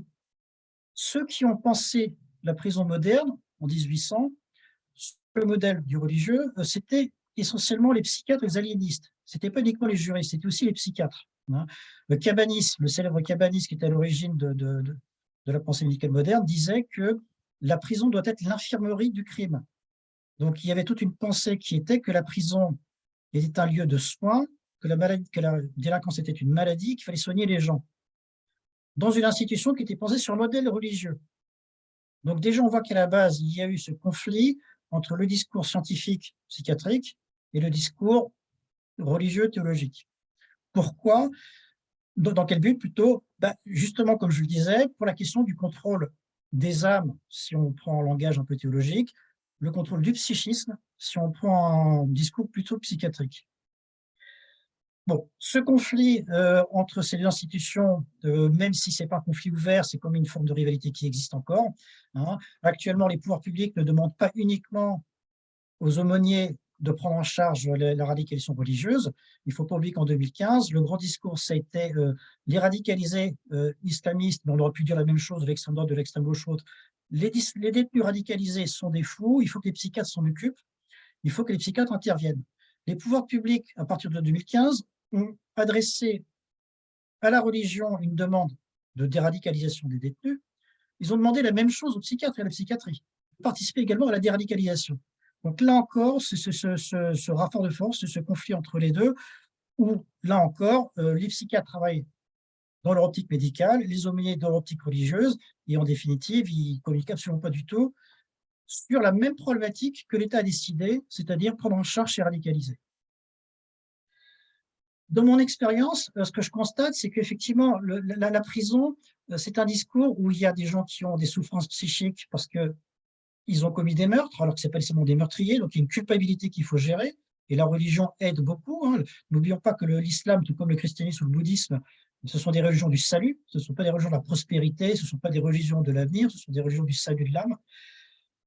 ceux qui ont pensé la prison moderne en 1800, le modèle du religieux, c'était essentiellement les psychiatres et les aliénistes. Ce n'était pas uniquement les juristes, c'était aussi les psychiatres. Le cabanisme, le célèbre cabanisme qui était à l'origine de la pensée médicale moderne, disait que la prison doit être l'infirmerie du crime. Donc, il y avait toute une pensée qui était que la prison était un lieu de soins, que la délinquance était une maladie, qu'il fallait soigner les gens, dans une institution qui était pensée sur le modèle religieux. Donc déjà, on voit qu'à la base, il y a eu ce conflit entre le discours scientifique psychiatrique et le discours religieux théologique. Pourquoi? Dans quel but plutôt? Justement, comme je le disais, pour la question du contrôle des âmes, si on prend un langage un peu théologique, le contrôle du psychisme, si on prend un discours plutôt psychiatrique. Bon, ce conflit entre ces deux institutions, même si ce n'est pas un conflit ouvert, c'est comme une forme de rivalité qui existe encore. Actuellement, les pouvoirs publics ne demandent pas uniquement aux aumôniers de prendre en charge la radicalisation religieuse. Il ne faut pas oublier qu'en 2015, le grand discours, ça a été les radicalisés islamistes, mais on aurait pu dire la même chose de l'extrême droite, de l'extrême gauche, autre. Les détenus radicalisés sont des fous, il faut que les psychiatres s'en occupent, il faut que les psychiatres interviennent. Les pouvoirs publics, à partir de 2015, ont adressé à la religion une demande de déradicalisation des détenus. Ils ont demandé la même chose aux psychiatres et à la psychiatrie, participer également à la déradicalisation. Donc là encore, c'est ce rapport de force, ce conflit entre les deux, où là encore, les psychiatres travaillent dans leur optique médicale, les aumôniers dans leur optique religieuse, et en définitive, ils ne communiquent absolument pas du tout sur la même problématique que l'État a décidé, c'est-à-dire prendre en charge et radicaliser. Dans mon expérience, ce que je constate, c'est qu'effectivement, la prison, c'est un discours où il y a des gens qui ont des souffrances psychiques parce que ils ont commis des meurtres, alors que ce n'est pas nécessairement des meurtriers, donc il y a une culpabilité qu'il faut gérer, et la religion aide beaucoup. Hein. N'oublions pas que l'islam, tout comme le christianisme ou le bouddhisme, ce sont des religions du salut, ce ne sont pas des religions de la prospérité, ce ne sont pas des religions de l'avenir, ce sont des religions du salut de l'âme.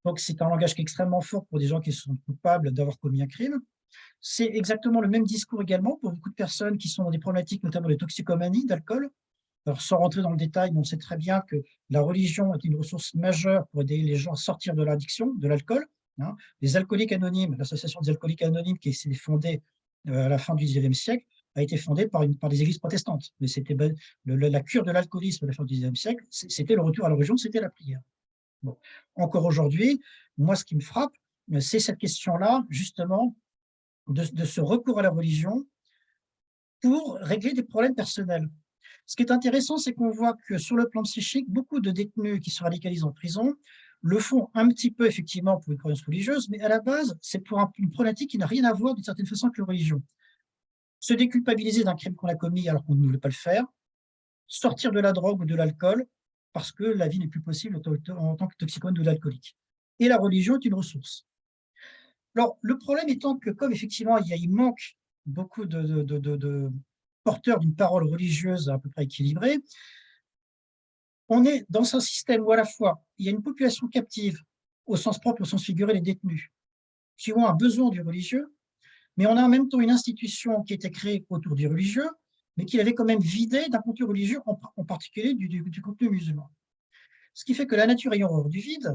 Donc c'est un langage qui est extrêmement fort pour des gens qui sont coupables d'avoir commis un crime. C'est exactement le même discours également pour beaucoup de personnes qui sont dans des problématiques, notamment de toxicomanie, d'alcool. Alors, sans rentrer dans le détail, on sait très bien que la religion est une ressource majeure pour aider les gens à sortir de l'addiction, de l'alcool. Hein. Les alcooliques anonymes, l'association des alcooliques anonymes qui s'est fondée à la fin du XIXe siècle, a été fondée par des églises protestantes. Mais c'était la cure de l'alcoolisme à la fin du XIXe siècle, c'était le retour à l'origine, c'était la prière. Bon. Encore aujourd'hui, moi, ce qui me frappe, c'est cette question-là, justement, de ce recours à la religion pour régler des problèmes personnels. Ce qui est intéressant, c'est qu'on voit que sur le plan psychique, beaucoup de détenus qui se radicalisent en prison le font un petit peu effectivement pour une croyance religieuse, mais à la base, c'est pour une problématique qui n'a rien à voir d'une certaine façon avec la religion. Se déculpabiliser d'un crime qu'on a commis alors qu'on ne voulait pas le faire, sortir de la drogue ou de l'alcool parce que la vie n'est plus possible en tant que toxicomane ou d'alcoolique. Et la religion est une ressource. Alors, le problème étant que comme effectivement il manque beaucoup de porteurs d'une parole religieuse à peu près équilibrée, on est dans un système où à la fois il y a une population captive, au sens propre, au sens figuré, les détenus, qui ont un besoin du religieux, mais on a en même temps une institution qui était créée autour du religieux, mais qui l'avait quand même vidé d'un contenu religieux, en particulier du contenu musulman. Ce qui fait que la nature ayant horreur du vide,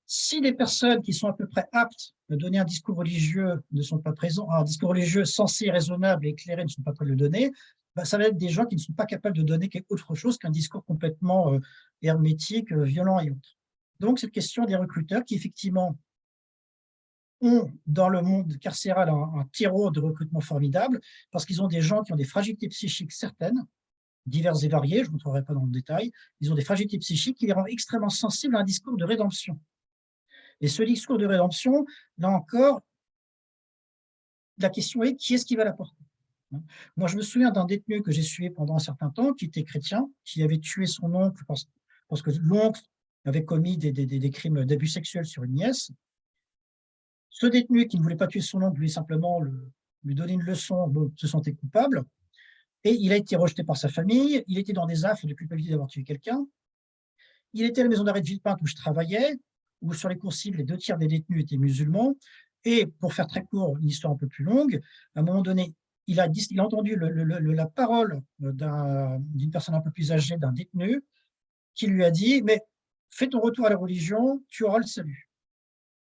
si les personnes qui sont à peu près aptes à donner un discours religieux ne sont pas présents, un discours religieux sensé, raisonnable et éclairé ne sont pas prêts de le donner, ça va être des gens qui ne sont pas capables de donner autre chose qu'un discours complètement hermétique, violent et autre. Donc, cette question des recruteurs qui, effectivement, ont dans le monde carcéral un terreau de recrutement formidable, parce qu'ils ont des gens qui ont des fragilités psychiques certaines, diverses et variées, je ne rentrerai pas dans le détail, ils ont des fragilités psychiques qui les rendent extrêmement sensibles à un discours de rédemption. Et ce discours de rédemption, là encore, la question est qui est-ce qui va l'apporter? Moi, je me souviens d'un détenu que j'ai suivi pendant un certain temps, qui était chrétien, qui avait tué son oncle parce que l'oncle avait commis des crimes d'abus sexuels sur une nièce. Ce détenu qui ne voulait pas tuer son oncle, voulait simplement lui donner une leçon, se sentait coupable. Et il a été rejeté par sa famille, il était dans des affres de culpabilité d'avoir tué quelqu'un. Il était à la maison d'arrêt de Villepinte où je travaillais, où sur les coursives, les 2 tiers des détenus étaient musulmans. Et pour faire très court, une histoire un peu plus longue, à un moment donné, il a entendu la parole d'une personne un peu plus âgée, d'un détenu, qui lui a dit « Mais fais ton retour à la religion, tu auras le salut ».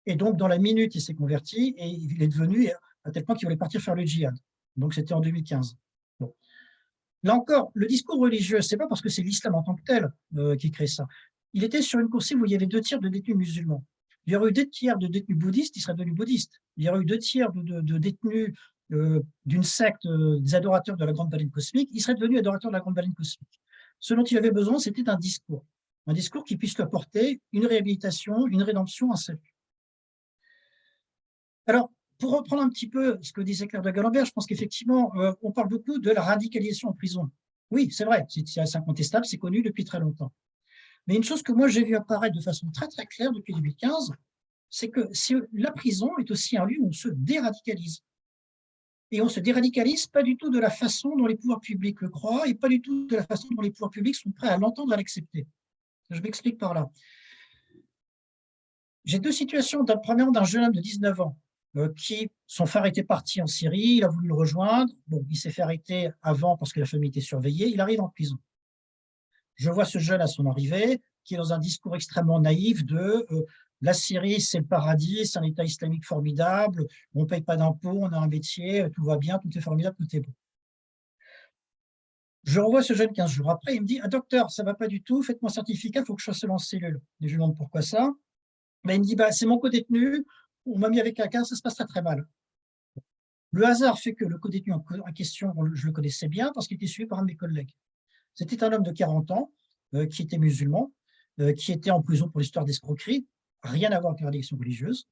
Et donc, dans la minute, il s'est converti et il est devenu à tel point qu'il voulait partir faire le djihad. Donc, c'était en 2015. Bon. Là encore, le discours religieux, ce n'est pas parce que c'est l'islam en tant que tel qui crée ça. Il était sur une coursive où il y avait 2 tiers de détenus musulmans. Il y aurait eu 2 tiers de détenus bouddhistes, ils seraient devenus bouddhistes. Il y aurait eu 2 tiers de détenus d'une secte des adorateurs de la grande baleine cosmique, ils seraient devenus adorateurs de la grande baleine cosmique. Ce dont il avait besoin, c'était un discours qui puisse lui apporter une réhabilitation, une rédemption, un salut. Alors, pour reprendre un petit peu ce que disait Claire de Galambert, je pense qu'effectivement, on parle beaucoup de la radicalisation en prison. Oui, c'est vrai, c'est incontestable, c'est connu depuis très longtemps. Mais une chose que moi j'ai vu apparaître de façon très très claire depuis 2015, c'est que la prison est aussi un lieu où on se déradicalise. Et on se déradicalise pas du tout de la façon dont les pouvoirs publics le croient et pas du tout de la façon dont les pouvoirs publics sont prêts à l'entendre et à l'accepter. Je m'explique par là. J'ai 2 situations. Premièrement, d'un jeune homme de 19 ans qui, son frère était parti en Syrie, il a voulu le rejoindre. Bon, il s'est fait arrêter avant parce que la famille était surveillée. Il arrive en prison. Je vois ce jeune à son arrivée qui est dans un discours extrêmement naïf de la Syrie, c'est le paradis, c'est un État islamique formidable, on ne paye pas d'impôts, on a un métier, tout va bien, tout est formidable, tout est bon. Je revois ce jeune 15 jours après, il me dit « Ah docteur, ça ne va pas du tout, faites-moi un certificat, il faut que je sois seul en cellule. » Et je lui demande pourquoi ça. Ben, il me dit « C'est mon co-détenu, on m'a mis avec quelqu'un, ça se passe très très mal. » Le hasard fait que le co-détenu en question, je le connaissais bien parce qu'il était suivi par un de mes collègues. C'était un homme de 40 ans qui était musulman, qui était en prison pour l'histoire d'escroquerie, rien à voir avec la rédaction religieuse.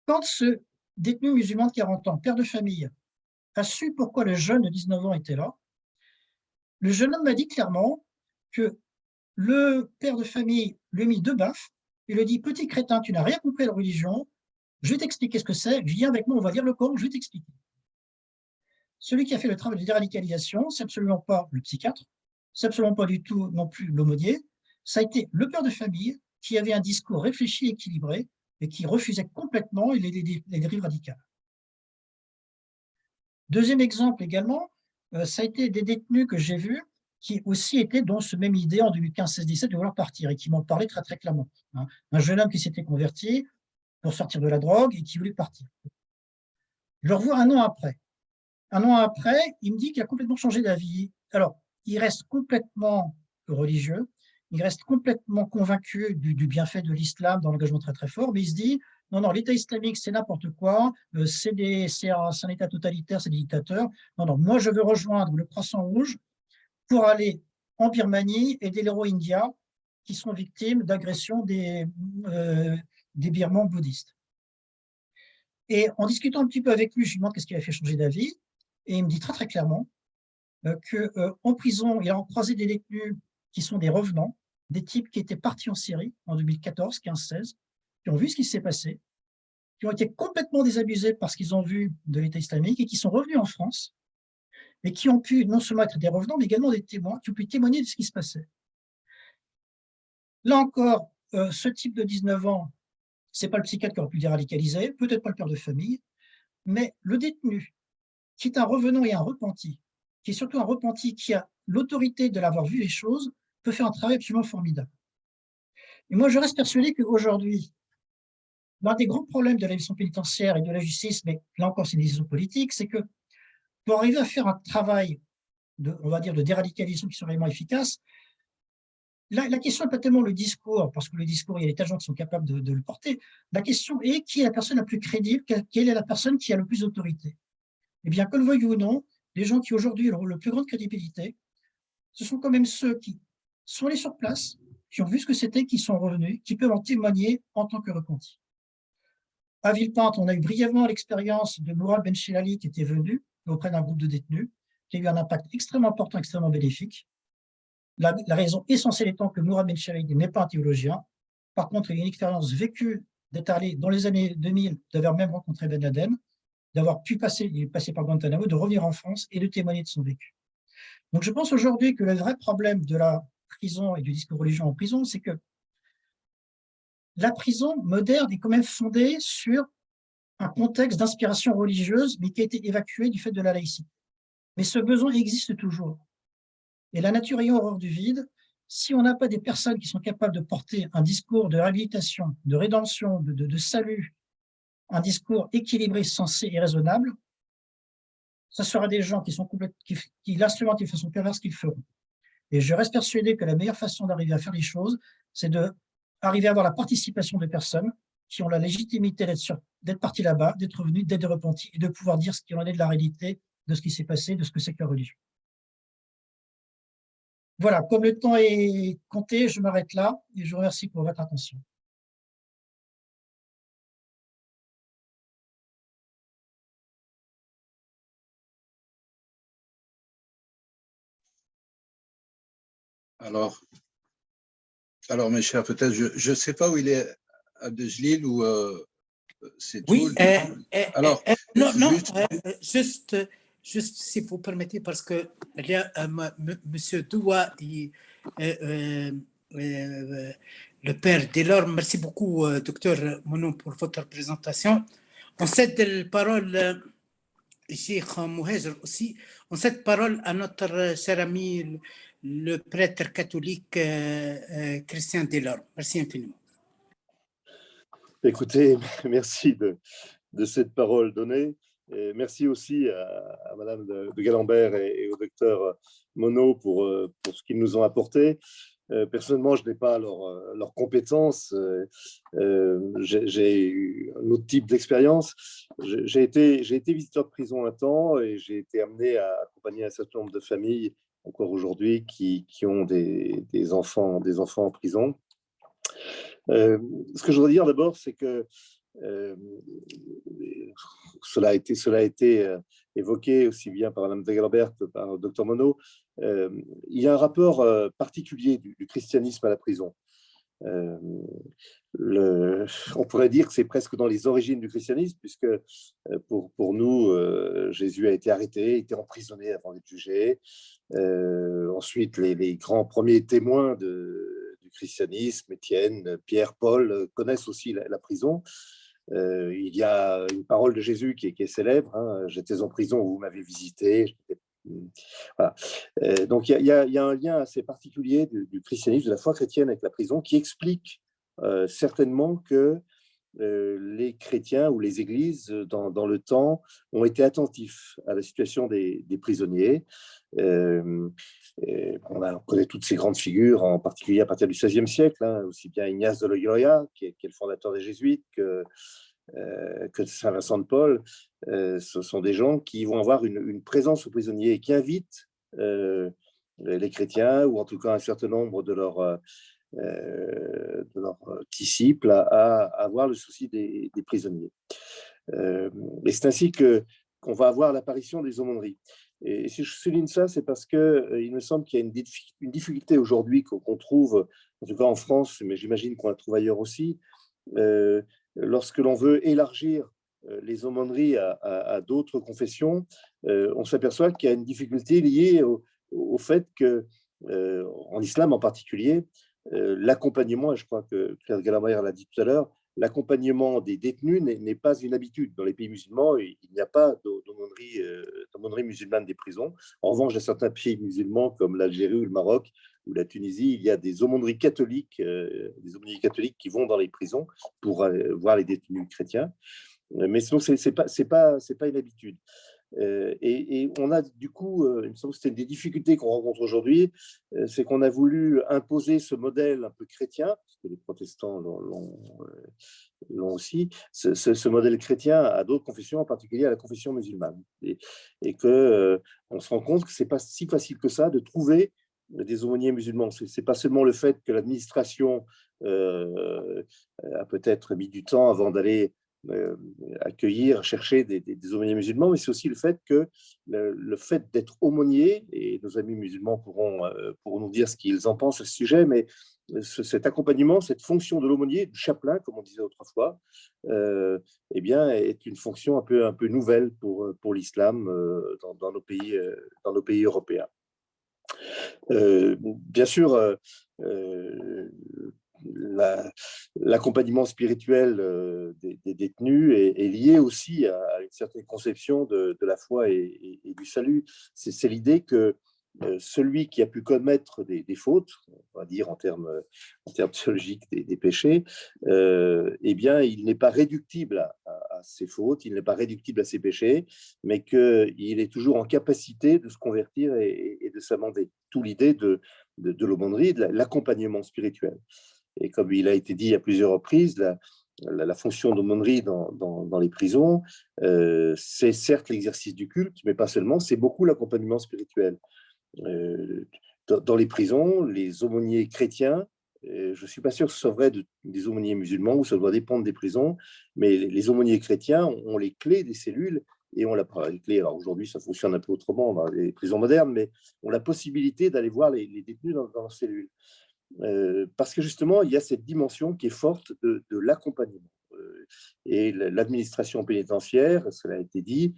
Quand ce détenu musulman de 40 ans, père de famille, a su pourquoi le jeune de 19 ans était là, le jeune homme m'a dit clairement que le père de famille lui a mis 2 baffes il lui dit « Petit crétin, tu n'as rien compris à la religion, je vais t'expliquer ce que c'est, viens avec moi, on va lire le Coran, je vais t'expliquer. » Celui qui a fait le travail de déradicalisation, c'est absolument pas le psychiatre, c'est absolument pas du tout non plus l'aumônier, ça a été le père de famille qui avait un discours réfléchi, équilibré, et qui refusait complètement les dérives radicales. Deuxième exemple également, ça a été des détenus que j'ai vus qui aussi étaient dans ce même idée en 2015-16-17 de vouloir partir et qui m'en parlaient très très clairement. Un jeune homme qui s'était converti pour sortir de la drogue et qui voulait partir. Je le revois un an après. Un an après, il me dit qu'il a complètement changé d'avis. Alors, il reste complètement religieux, il reste complètement convaincu du bienfait de l'islam dans l'engagement très très fort, mais il se dit non, non, l'État islamique, c'est n'importe quoi, c'est un État totalitaire, c'est des dictateurs. Non, non, moi, je veux rejoindre le Croissant Rouge pour aller en Birmanie aider les Rohingyas qui sont victimes d'agressions des Birmans bouddhistes. Et en discutant un petit peu avec lui, je lui demande qu'est-ce qui a fait changer d'avis, et il me dit très très clairement qu'en prison, il a croisé des détenus qui sont des revenants, des types qui étaient partis en Syrie en 2014, 15, 16, qui ont vu ce qui s'est passé, qui ont été complètement désabusés par ce qu'ils ont vu de l'État islamique et qui sont revenus en France et qui ont pu non seulement être des revenants, mais également des témoins, qui ont pu témoigner de ce qui se passait. Là encore, ce type de 19 ans, ce n'est pas le psychiatre qui aurait pu le déradicaliser, peut-être pas le père de famille, mais le détenu, qui est un revenant et un repenti, qui est surtout un repenti qui a l'autorité de l'avoir vu les choses, peut faire un travail absolument formidable. Et moi, je reste persuadé qu'aujourd'hui, l'un des grands problèmes de la mission pénitentiaire et de la justice, mais là encore c'est une décision politique, c'est que pour arriver à faire un travail on va dire, de déradicalisation qui soit réellement efficace, la question n'est pas tellement le discours, parce que le discours, il y a des tas de gens qui sont capables de le porter. La question est qui est la personne la plus crédible, quelle est la personne qui a le plus d'autorité. Eh bien, que le veuille ou non, les gens qui aujourd'hui ont la plus grande crédibilité, ce sont quand même ceux qui sont allés sur place, qui ont vu ce que c'était, qui sont revenus, qui peuvent en témoigner en tant que repentis. À Villepinte, on a eu brièvement l'expérience de Mourad Benchilali qui était venu auprès d'un groupe de détenus, qui a eu un impact extrêmement important, extrêmement bénéfique. La raison essentielle étant que Mourad Benchilali n'est pas un théologien. Par contre, il a une expérience vécue d'être allé dans les années 2000, d'avoir même rencontré Ben Laden, d'avoir pu passer, il est passé par Guantanamo, de revenir en France et de témoigner de son vécu. Donc je pense aujourd'hui que le vrai problème de la prison et du discours religieux en prison, c'est que la prison moderne est quand même fondée sur un contexte d'inspiration religieuse, mais qui a été évacué du fait de la laïcité. Mais ce besoin existe toujours. Et la nature ayant horreur du vide, si on n'a pas des personnes qui sont capables de porter un discours de réhabilitation, de rédemption, de salut, un discours équilibré, sensé et raisonnable, ce sera des gens qui l'instrumentent de façon perverse qu'ils feront. Et je reste persuadé que la meilleure façon d'arriver à faire les choses, c'est d'arriver à avoir la participation de personnes qui ont la légitimité d'être partis là-bas, d'être venus, d'être repentis et de pouvoir dire ce qu'il en est de la réalité, de ce qui s'est passé, de ce que c'est que la religion. Voilà, comme le temps est compté, je m'arrête là et je vous remercie pour votre attention. Alors mes chers, peut-être, je ne sais pas où il est, Abdeljalil, ou c'est tout. Oui, Alors, non, non, juste si vous permettez, parce que il y a Monsieur Doua et le père Delorme. Merci beaucoup, docteur Mono, pour votre présentation. On cède la parole, Cheikh Mouhajer aussi, on cède la parole à notre cher ami, le prêtre catholique Christian Delorme. Merci infiniment. Écoutez, merci de cette parole donnée. Et merci aussi à Madame de Galambert et au docteur Monod pour ce qu'ils nous ont apporté. Personnellement, je n'ai pas leurs compétences. J'ai eu un autre type d'expérience. J'ai été visiteur de prison un temps et j'ai été amené à accompagner un certain nombre de familles, encore aujourd'hui, qui ont des enfants en prison. Ce que je voudrais dire d'abord, c'est que cela a été évoqué aussi bien par Mme de Galambert que par le Dr Monod. Il y a un rapport particulier du christianisme à la prison. On pourrait dire que c'est presque dans les origines du christianisme, puisque pour nous, Jésus a été arrêté, été emprisonné avant d'être jugé. Ensuite, les grands premiers témoins du christianisme, Étienne, Pierre, Paul, connaissent aussi la prison. Il y a une parole de Jésus qui est célèbre, hein, j'étais en prison, vous m'avez visité. Voilà. Donc il y a un lien assez particulier du christianisme, de la foi chrétienne avec la prison, qui explique certainement que les chrétiens ou les églises dans le temps ont été attentifs à la situation des prisonniers. On connaît toutes ces grandes figures, en particulier à partir du XVIe siècle, hein, aussi bien Ignace de Loyola, qui est le fondateur des Jésuites, que Saint Vincent de Paul. Ce sont des gens qui vont avoir une présence aux prisonniers et qui invitent les chrétiens, ou en tout cas un certain nombre de leurs disciples, à avoir le souci des prisonniers. Et c'est ainsi qu'on va avoir l'apparition des aumôneries. Et si je souligne ça, c'est parce qu'il me semble qu'il y a une difficulté aujourd'hui qu'on trouve, en tout cas en France, mais j'imagine qu'on la trouve ailleurs aussi, lorsque l'on veut élargir les aumôneries à d'autres confessions, on s'aperçoit qu'il y a une difficulté liée au fait que, en islam en particulier, l'accompagnement, et je crois que Claire Galamère l'a dit tout à l'heure, l'accompagnement des détenus n'est pas une habitude. Dans les pays musulmans, il n'y a pas d'aumônerie musulmane des prisons. En revanche, dans certains pays musulmans comme l'Algérie ou le Maroc ou la Tunisie, il y a des aumôneries catholiques qui vont dans les prisons pour voir les détenus chrétiens. Mais sinon, c'est pas une habitude. Et on a du coup, il me semble que c'est une des difficultés qu'on rencontre aujourd'hui, c'est qu'on a voulu imposer ce modèle un peu chrétien, parce que les protestants l'ont aussi, ce modèle chrétien à d'autres confessions, en particulier à la confession musulmane. Et que on se rend compte que c'est pas si facile que ça de trouver des aumôniers musulmans. C'est pas seulement le fait que l'administration a peut-être mis du temps avant d'aller accueillir, chercher des aumôniers musulmans, mais c'est aussi le fait que le fait d'être aumônier, et nos amis musulmans pourront nous dire ce qu'ils en pensent à ce sujet, mais cet accompagnement, cette fonction de l'aumônier, du chapelain, comme on disait autrefois, eh bien, est une fonction un peu nouvelle pour l'islam dans nos pays européens. Bien sûr, l'accompagnement spirituel des détenus est lié aussi à une certaine conception de la foi et du salut. C'est l'idée que celui qui a pu commettre des fautes, on va dire en termes théologiques des péchés, eh bien, il n'est pas réductible à ses fautes, il n'est pas réductible à ses péchés, mais qu'il est toujours en capacité de se convertir et de s'amender. Tout l'idée de l'aumônerie, de l'accompagnement spirituel. Et comme il a été dit à plusieurs reprises, la fonction d'aumônerie dans les prisons, c'est certes l'exercice du culte, mais pas seulement, c'est beaucoup l'accompagnement spirituel. Dans les prisons, les aumôniers chrétiens, je ne suis pas sûr que ce soit vrai des aumôniers musulmans, ou ça doit dépendre des prisons, mais les aumôniers chrétiens ont les clés des cellules, et on les clés. Alors aujourd'hui, ça fonctionne un peu autrement dans les prisons modernes, mais on a la possibilité d'aller voir les détenus dans leurs cellules. Parce que justement, il y a cette dimension qui est forte de l'accompagnement. Et l'administration pénitentiaire, cela a été dit,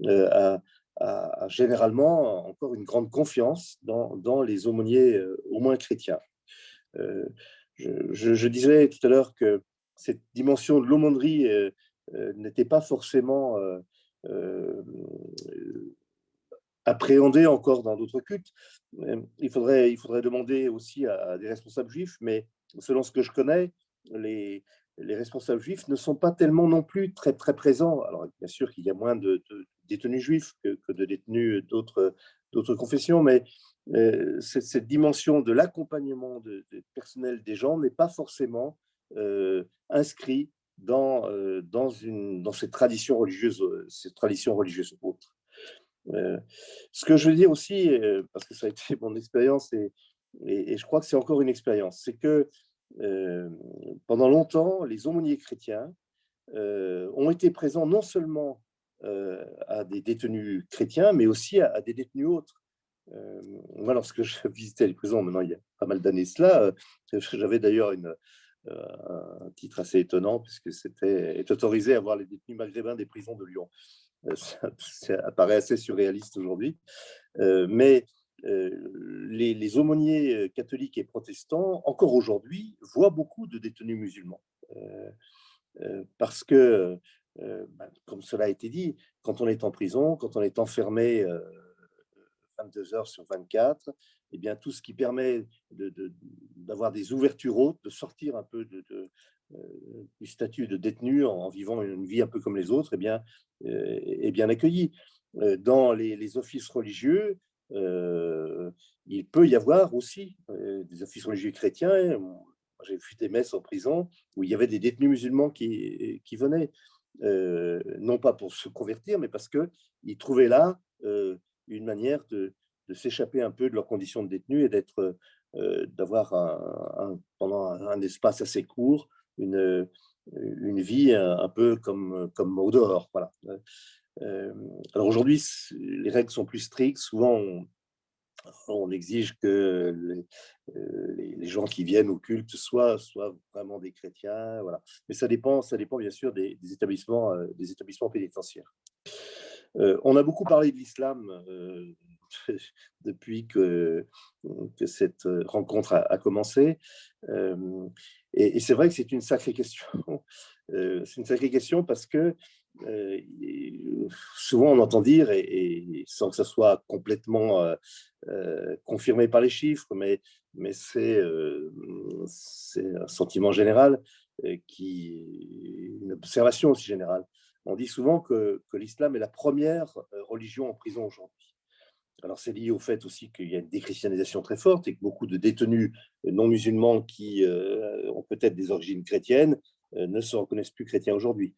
a généralement encore une grande confiance dans les aumôniers, au moins chrétiens. Je disais tout à l'heure que cette dimension de l'aumônerie n'était pas forcément appréhendée encore dans d'autres cultes. Il faudrait demander aussi à des responsables juifs, mais selon ce que je connais, les responsables juifs ne sont pas tellement non plus très, très présents. Alors, bien sûr qu'il y a moins de détenus juifs que de détenus d'autres confessions, mais cette dimension de l'accompagnement personnel des gens n'est pas forcément inscrit dans ces traditions religieuses autres. Ce que je veux dire aussi, parce que ça a été mon expérience, et je crois que c'est encore une expérience, c'est que pendant longtemps, les aumôniers chrétiens ont été présents non seulement à des détenus chrétiens, mais aussi à des détenus autres. Moi, lorsque je visitais les prisons, maintenant il y a pas mal d'années cela, j'avais d'ailleurs un titre assez étonnant, puisque c'était être autorisé à voir les détenus maghrébins des prisons de Lyon. Ça apparaît assez surréaliste aujourd'hui, mais les aumôniers catholiques et protestants, encore aujourd'hui, voient beaucoup de détenus musulmans. Parce que, comme cela a été dit, quand on est en prison, quand on est enfermé 22 heures sur 24, eh bien, tout ce qui permet d'avoir des ouvertures hautes, de sortir un peu du statut de détenu en vivant une vie un peu comme les autres, eh bien, est bien accueilli. Dans les offices religieux, il peut y avoir aussi des offices religieux chrétiens. J'ai vu des messes en prison où il y avait des détenus musulmans qui venaient, non pas pour se convertir, mais parce qu'ils trouvaient là une manière de s'échapper un peu de leurs conditions de détenus et d'avoir pendant un espace assez court une vie un peu comme au dehors. Voilà. Alors aujourd'hui, les règles sont plus strictes. Souvent, on exige que les gens qui viennent au culte soient vraiment des chrétiens. Voilà. Mais ça dépend bien sûr des établissements pénitentiaires. On a beaucoup parlé de l'islam depuis que cette rencontre a commencé. Et c'est vrai que c'est une sacrée question. C'est une sacrée question parce que souvent on entend dire, et sans que ça soit complètement confirmé par les chiffres, mais c'est un sentiment général, une observation aussi générale. On dit souvent que l'islam est la première religion en prison aujourd'hui. Alors, c'est lié au fait aussi qu'il y a une déchristianisation très forte et que beaucoup de détenus non musulmans qui ont peut-être des origines chrétiennes ne se reconnaissent plus chrétiens aujourd'hui.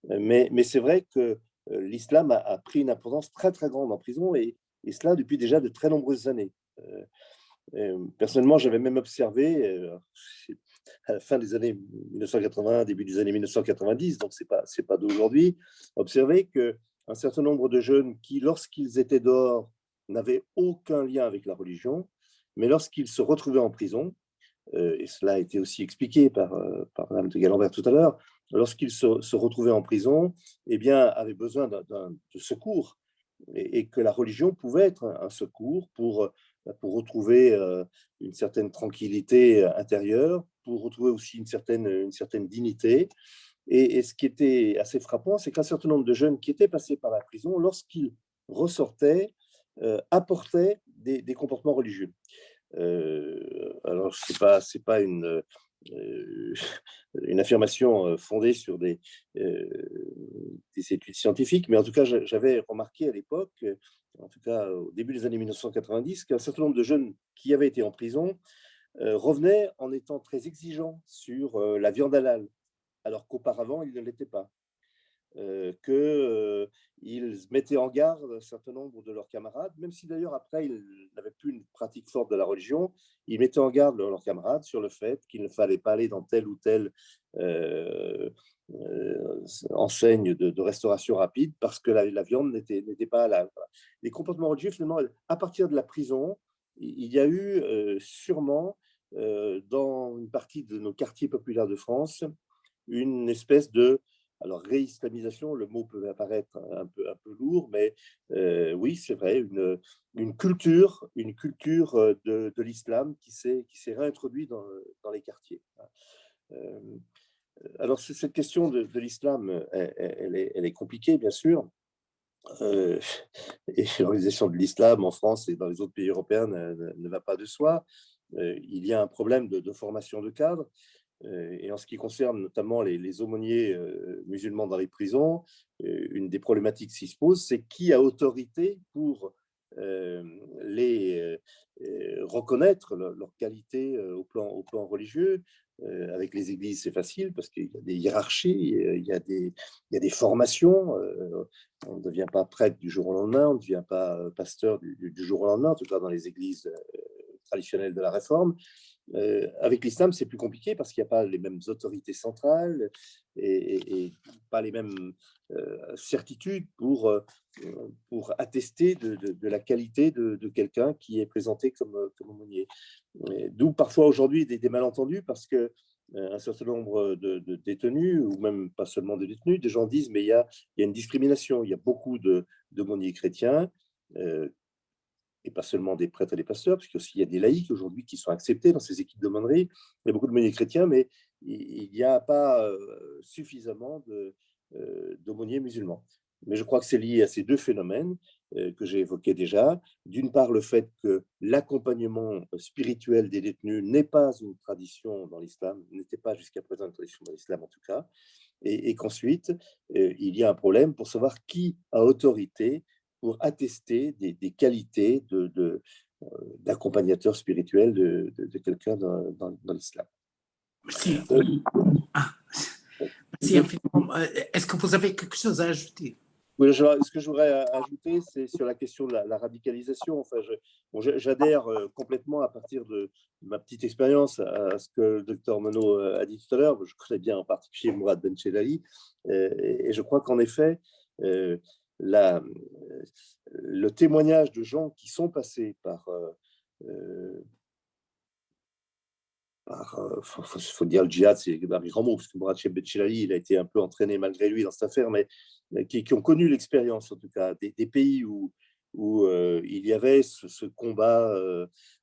Mais c'est vrai que l'islam a pris une importance très, très grande en prison et cela depuis déjà de très nombreuses années. Personnellement, j'avais même observé à la fin des années 1980, début des années 1990, donc c'est pas d'aujourd'hui, observé qu'un certain nombre de jeunes qui, lorsqu'ils étaient dehors, n'avaient aucun lien avec la religion, mais lorsqu'ils se retrouvaient en prison, et cela a été aussi expliqué par Mme de Galambert tout à l'heure, lorsqu'ils se retrouvaient en prison, eh bien, avaient besoin de secours, et que la religion pouvait être un secours pour retrouver une certaine tranquillité intérieure, pour retrouver aussi une certaine dignité. Et ce qui était assez frappant, c'est qu'un certain nombre de jeunes qui étaient passés par la prison, lorsqu'ils ressortaient, apportaient des comportements religieux. Alors, c'est pas une affirmation fondée sur des études scientifiques, mais en tout cas, j'avais remarqué à l'époque, en tout cas au début des années 1990, qu'un certain nombre de jeunes qui avaient été en prison revenaient en étant très exigeants sur la viande halal, alors qu'auparavant, ils ne l'étaient pas. Qu'ils mettaient en garde un certain nombre de leurs camarades, même si d'ailleurs après ils n'avaient plus une pratique forte de la religion, ils mettaient en garde leurs camarades sur le fait qu'il ne fallait pas aller dans telle ou telle enseigne de restauration rapide parce que la viande n'était pas halal. Voilà. Les comportements religieux, finalement, à partir de la prison, il y a eu sûrement dans une partie de nos quartiers populaires de France une espèce de réislamisation, le mot peut apparaître un peu lourd, mais oui, c'est vrai, une culture de l'islam qui s'est réintroduite dans les quartiers. Alors, cette question de l'islam, elle est compliquée, bien sûr. Et l'organisation de l'islam en France et dans les autres pays européens ne va pas de soi. Il y a un problème de formation de cadres. Et en ce qui concerne notamment les aumôniers musulmans dans les prisons, une des problématiques qui se pose, c'est qui a autorité pour reconnaître leur qualité au plan religieux. Avec les églises, c'est facile parce qu'il y a des hiérarchies, il y a des formations. On ne devient pas prêtre du jour au lendemain, on ne devient pas pasteur du jour au lendemain, en tout cas dans les églises traditionnelle de la réforme. Avec l'islam, c'est plus compliqué parce qu'il n'y a pas les mêmes autorités centrales et pas les mêmes certitudes pour attester de la qualité de quelqu'un qui est présenté comme aumônier. D'où parfois aujourd'hui des malentendus parce que un certain nombre de détenus, ou même pas seulement de détenus, des gens disent mais il y a une discrimination, il y a beaucoup d'aumôniers chrétiens, et pas seulement des prêtres et des pasteurs, parce qu'il y a des laïcs aujourd'hui qui sont acceptés dans ces équipes d'aumônerie. Il y a beaucoup d'aumôniers chrétiens, mais il n'y a pas suffisamment d'aumôniers musulmans. Mais je crois que c'est lié à ces deux phénomènes que j'ai évoqués déjà. D'une part, le fait que l'accompagnement spirituel des détenus n'est pas une tradition dans l'islam, n'était pas jusqu'à présent une tradition dans l'islam en tout cas, et qu'ensuite, il y a un problème pour savoir qui a autorité pour attester des qualités d'accompagnateur spirituel de quelqu'un dans l'islam. Merci. Merci infiniment. Est-ce que vous avez quelque chose à ajouter? Oui, ce que je voudrais ajouter, c'est sur la question de la radicalisation. Enfin, j'adhère complètement à partir de ma petite expérience à ce que le docteur Monod a dit tout à l'heure. Je connais bien en particulier Mourad Benchelali, et je crois qu'en effet, le témoignage de gens qui sont passés par faut dire le djihad, c'est un grand mot, parce que Mourad Benchelali, il a été un peu entraîné malgré lui dans cette affaire, mais qui ont connu l'expérience, en tout cas, des pays où il y avait ce combat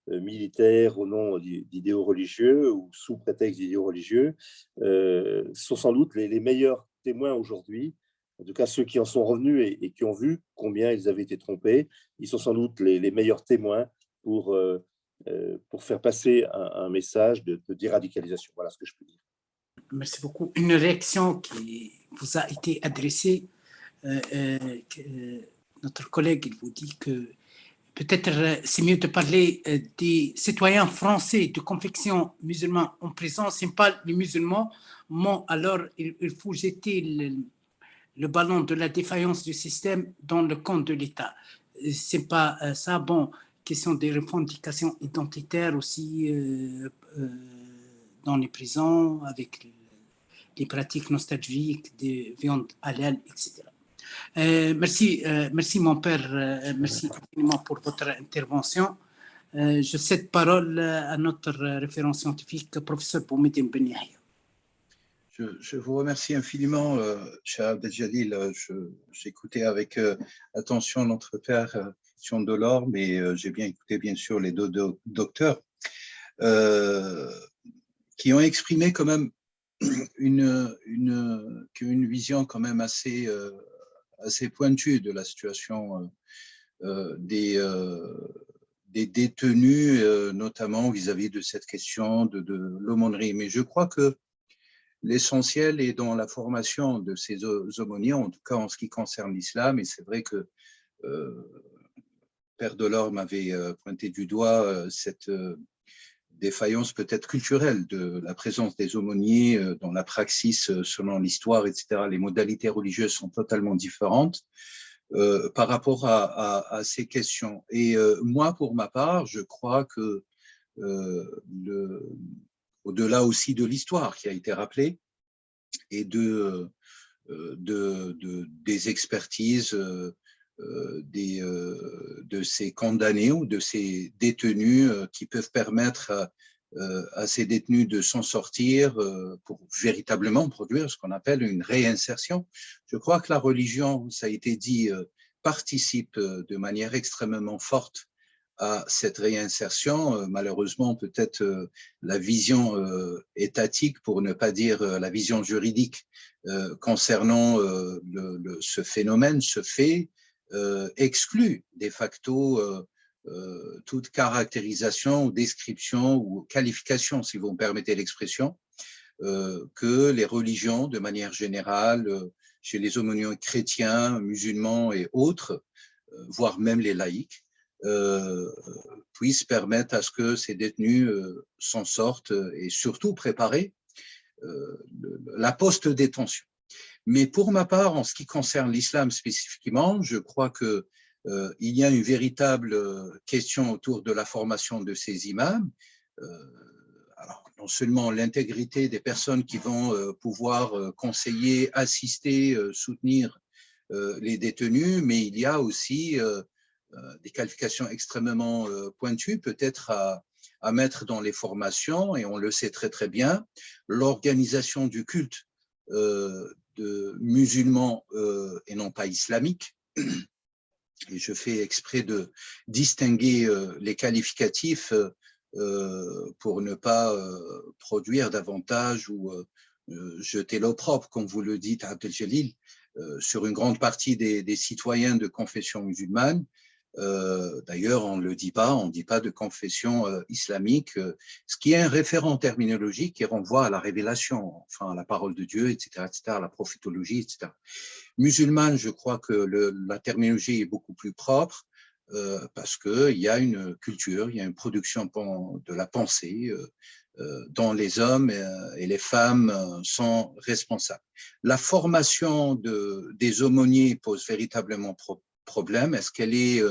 militaire au nom d'idéaux religieux ou sous prétexte d'idéaux religieux, sont sans doute les meilleurs témoins aujourd'hui. En tout cas, ceux qui en sont revenus et qui ont vu combien ils avaient été trompés, ils sont sans doute les meilleurs témoins pour faire passer un message de déradicalisation. Voilà ce que je peux dire. Merci beaucoup. Une réaction qui vous a été adressée, notre collègue, il vous dit que peut-être c'est mieux de parler des citoyens français de confession musulmane en prison, ce n'est pas les musulmans, mais alors il faut jeter le ballon de la défaillance du système dans le camp de l'État. C'est pas ça. Bon, question des revendications identitaires aussi dans les prisons, avec les pratiques nostalgiques des viandes halal, etc. Merci mon père, merci infiniment pour votre intervention. Je cède parole à notre référent scientifique, professeur Boumediene Ben Yahia. Je vous remercie infiniment, cher Abdeljalil. J'écoutais avec attention notre père Christian Delorme, mais j'ai bien écouté, bien sûr, les deux docteurs qui ont exprimé quand même une vision quand même assez pointue de la situation des détenus, notamment vis-à-vis de cette question de l'aumônerie. Mais je crois que l'essentiel est dans la formation de ces aumôniers, en tout cas en ce qui concerne l'islam. Et c'est vrai que Père Delorme avait pointé du doigt cette défaillance peut-être culturelle de la présence des aumôniers dans la praxis selon l'histoire, etc. Les modalités religieuses sont totalement différentes par rapport à ces questions. Et moi, pour ma part, je crois que au-delà aussi de l'histoire qui a été rappelée et des expertises de ces condamnés ou de ces détenus qui peuvent permettre à ces détenus de s'en sortir pour véritablement produire ce qu'on appelle une réinsertion. Je crois que la religion, ça a été dit, participe de manière extrêmement forte à cette réinsertion. Malheureusement, peut-être la vision étatique, pour ne pas dire la vision juridique concernant ce phénomène, ce fait, exclut de facto toute caractérisation ou description ou qualification, si vous me permettez l'expression, que les religions, de manière générale, chez les aumôniers chrétiens, musulmans et autres, voire même les laïcs, puissent permettre à ce que ces détenus s'en sortent et surtout préparer la post-détention. Mais pour ma part, en ce qui concerne l'islam spécifiquement, je crois que il y a une véritable question autour de la formation de ces imams. Alors, non seulement l'intégrité des personnes qui vont pouvoir conseiller, assister, soutenir les détenus, mais il y a aussi des qualifications extrêmement pointues, peut-être à mettre dans les formations, et on le sait très très bien, l'organisation du culte de musulmans et non pas islamiques. Et je fais exprès de distinguer les qualificatifs pour ne pas produire davantage ou jeter l'opprobre, comme vous le dites, Abdeljalil, sur une grande partie des citoyens de confession musulmane. D'ailleurs, on ne le dit pas, on ne dit pas de confession islamique, ce qui est un référent terminologique qui renvoie à la révélation, enfin à la parole de Dieu, etc., à la prophétologie, etc. Musulmane, je crois que la terminologie est beaucoup plus propre parce qu'il y a une culture, il y a une production de la pensée dont les hommes et les femmes sont responsables. La formation des aumôniers pose véritablement problème. Est-ce qu'elle est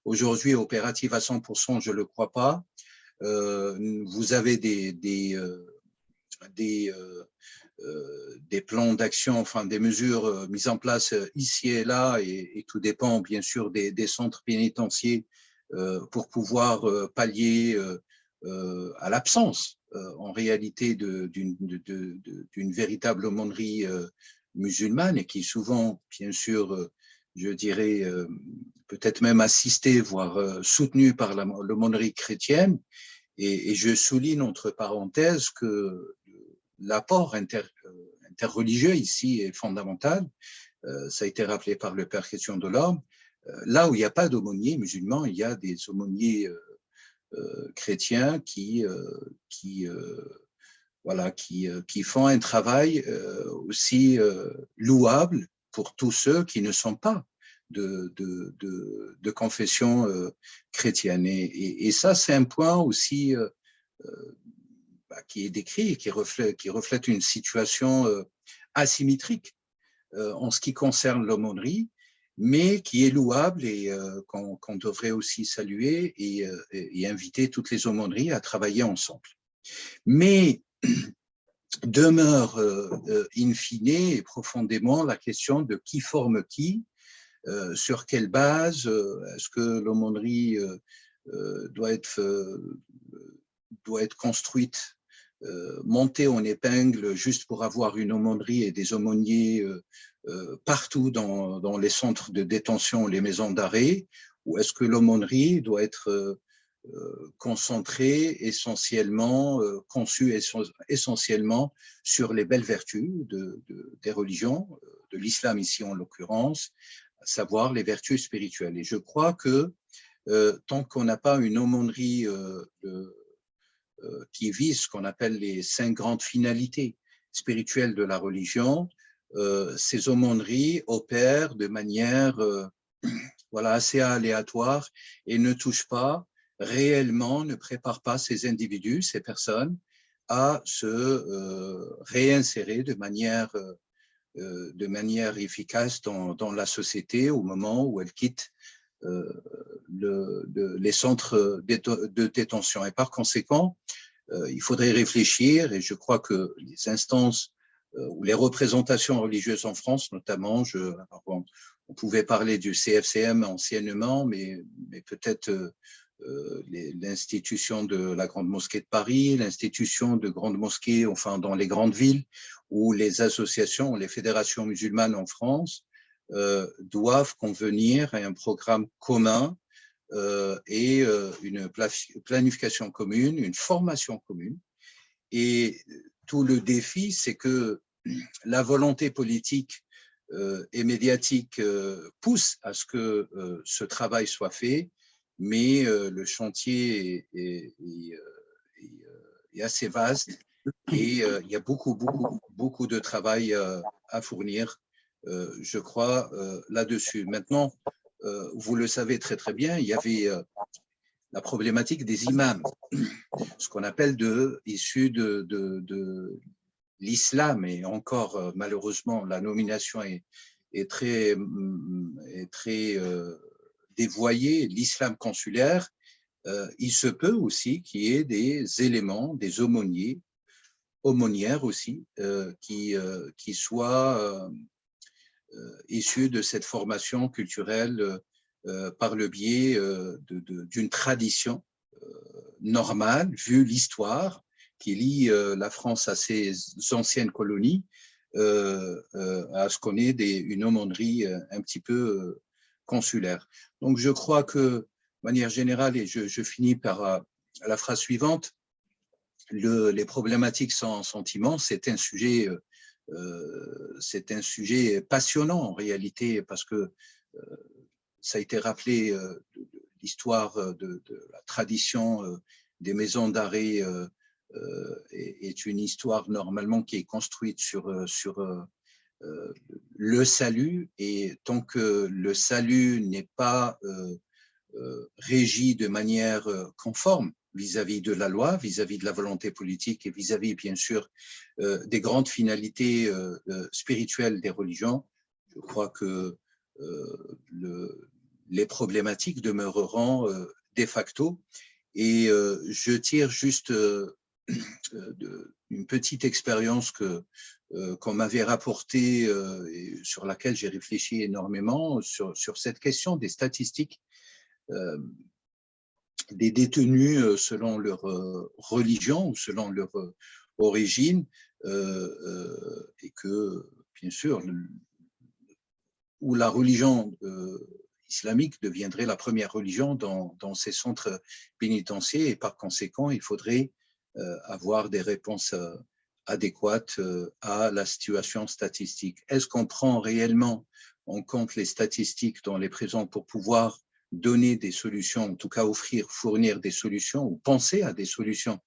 aujourd'hui opérative à 100%? Je ne le crois pas. Vous avez des plans d'action, enfin des mesures mises en place ici et là, et tout dépend bien sûr des centres pénitentiaires pour pouvoir pallier à l'absence en réalité d'une véritable aumônerie musulmane, et qui souvent, bien sûr, je dirais, peut-être même assistée, voire soutenue par l'aumônerie chrétienne. Et je souligne entre parenthèses que l'apport interreligieux ici est fondamental. Ça a été rappelé par le Père Chrétien de l'Orme. Là où il n'y a pas d'aumôniers musulmans, il y a des aumôniers chrétiens qui font un travail aussi louable pour tous ceux qui ne sont pas de confession chrétienne. Et ça, c'est un point aussi qui est décrit et qui reflète une situation asymétrique en ce qui concerne l'aumônerie, mais qui est louable et qu'on devrait aussi saluer et inviter toutes les aumôneries à travailler ensemble. Mais demeure in fine et profondément la question de qui forme qui, sur quelle base, est-ce que l'aumônerie doit être construite, montée en épingle juste pour avoir une aumônerie et des aumôniers partout dans les centres de détention, les maisons d'arrêt, ou est-ce que l'aumônerie doit être concentrée essentiellement, conçue essentiellement sur les belles vertus des religions, de l'islam ici en l'occurrence, à savoir les vertus spirituelles. Et je crois que tant qu'on n'a pas une aumônerie qui vise ce qu'on appelle les 5 grandes finalités spirituelles de la religion, ces aumôneries opèrent de manière assez aléatoire et ne touchent pas réellement, ne préparent pas ces individus, ces personnes, à se réinsérer de manière efficace dans la société au moment où elles quittent les centres de détention. Et par conséquent, il faudrait réfléchir, et je crois que les instances ou les représentations religieuses en France, notamment, on pouvait parler du CFCM anciennement, mais peut-être l'institution de la Grande Mosquée de Paris, l'institution de grandes mosquées, enfin dans les grandes villes, ou les associations, les fédérations musulmanes en France, doivent convenir à un programme commun et une planification commune, une formation commune. Et tout le défi, c'est que la volonté politique et médiatique pousse à ce que ce travail soit fait, mais le chantier est assez vaste et il y a beaucoup de travail à fournir, je crois, là-dessus. Maintenant, vous le savez très très bien, il y avait la problématique des imams, ce qu'on appelle issus de l'islam, et encore malheureusement la nomination est très dévoyer l'islam consulaire, il se peut aussi qu'il y ait des éléments, des aumônières aussi, qui soient issus de cette formation culturelle par le biais d'une tradition normale, vu l'histoire qui lie la France à ses anciennes colonies, à ce qu'on ait une aumônerie un petit peu consulaire. Donc, je crois que, de manière générale, et je finis par la phrase suivante, les problématiques sans sentiment, c'est un sujet passionnant en réalité, parce que ça a été rappelé, l'histoire de la tradition des maisons d'arrêt est une histoire normalement qui est construite sur le salut, et tant que le salut n'est pas régi de manière conforme vis-à-vis de la loi, vis-à-vis de la volonté politique et vis-à-vis, bien sûr, des grandes finalités spirituelles des religions, je crois que les problématiques demeureront de facto. Et je tire juste une petite expérience qu'on m'avait rapportée et sur laquelle j'ai réfléchi énormément, sur cette question des statistiques des détenus selon leur religion ou selon leur origine, et que, bien sûr, où la religion islamique deviendrait la première religion dans ces centres pénitentiaires, et par conséquent, il faudrait avoir des réponses adéquates à la situation statistique. Est-ce qu'on prend réellement en compte les statistiques dans les prisons pour pouvoir donner des solutions, en tout cas fournir des solutions ou penser à des solutions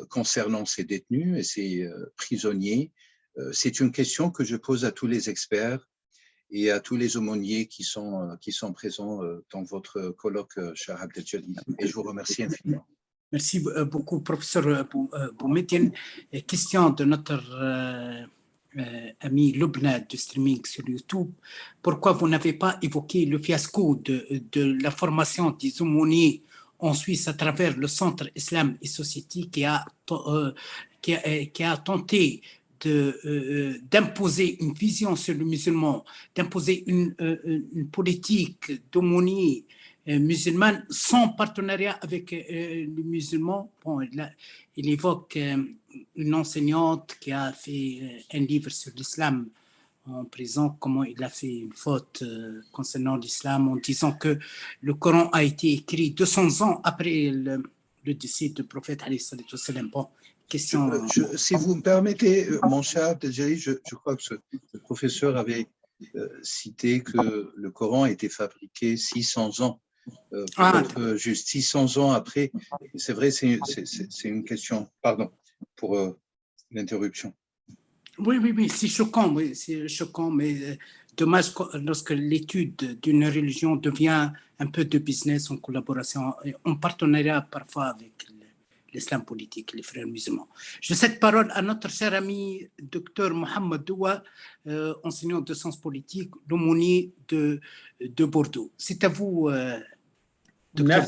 concernant ces détenus et ces prisonniers? C'est une question que je pose à tous les experts et à tous les aumôniers qui sont présents dans votre colloque, cher Abdeljalil. Et je vous remercie infiniment. Merci beaucoup, professeur Boumediene. Question de notre ami Lubna du streaming sur YouTube. Pourquoi vous n'avez pas évoqué le fiasco de la formation des aumôniers en Suisse à travers le Centre Islam et Société qui a tenté d'imposer une vision sur le musulman, d'imposer une politique d'aumônier musulmane sans partenariat avec les musulmans. Bon, il évoque une enseignante qui a fait un livre sur l'islam en prison, comment il a fait une faute concernant l'islam en disant que le Coran a été écrit 200 ans après le décès du prophète alayhi salatu wassalam. Bon, question. Si vous me permettez, mon cher Abdeljalil, je crois que le professeur avait cité que le Coran a été fabriqué 600 ans. Peut-être juste 600 ans après. C'est vrai, c'est une question. Pardon pour l'interruption. Oui, c'est choquant, mais dommage lorsque l'étude d'une religion devient un peu de business en collaboration, en partenariat parfois avec l'islam politique, les frères musulmans. Je cède parole à notre cher ami Dr Mohamed Doua, enseignant de sciences politiques, l'aumônier de Bordeaux. C'est à vous, docteur.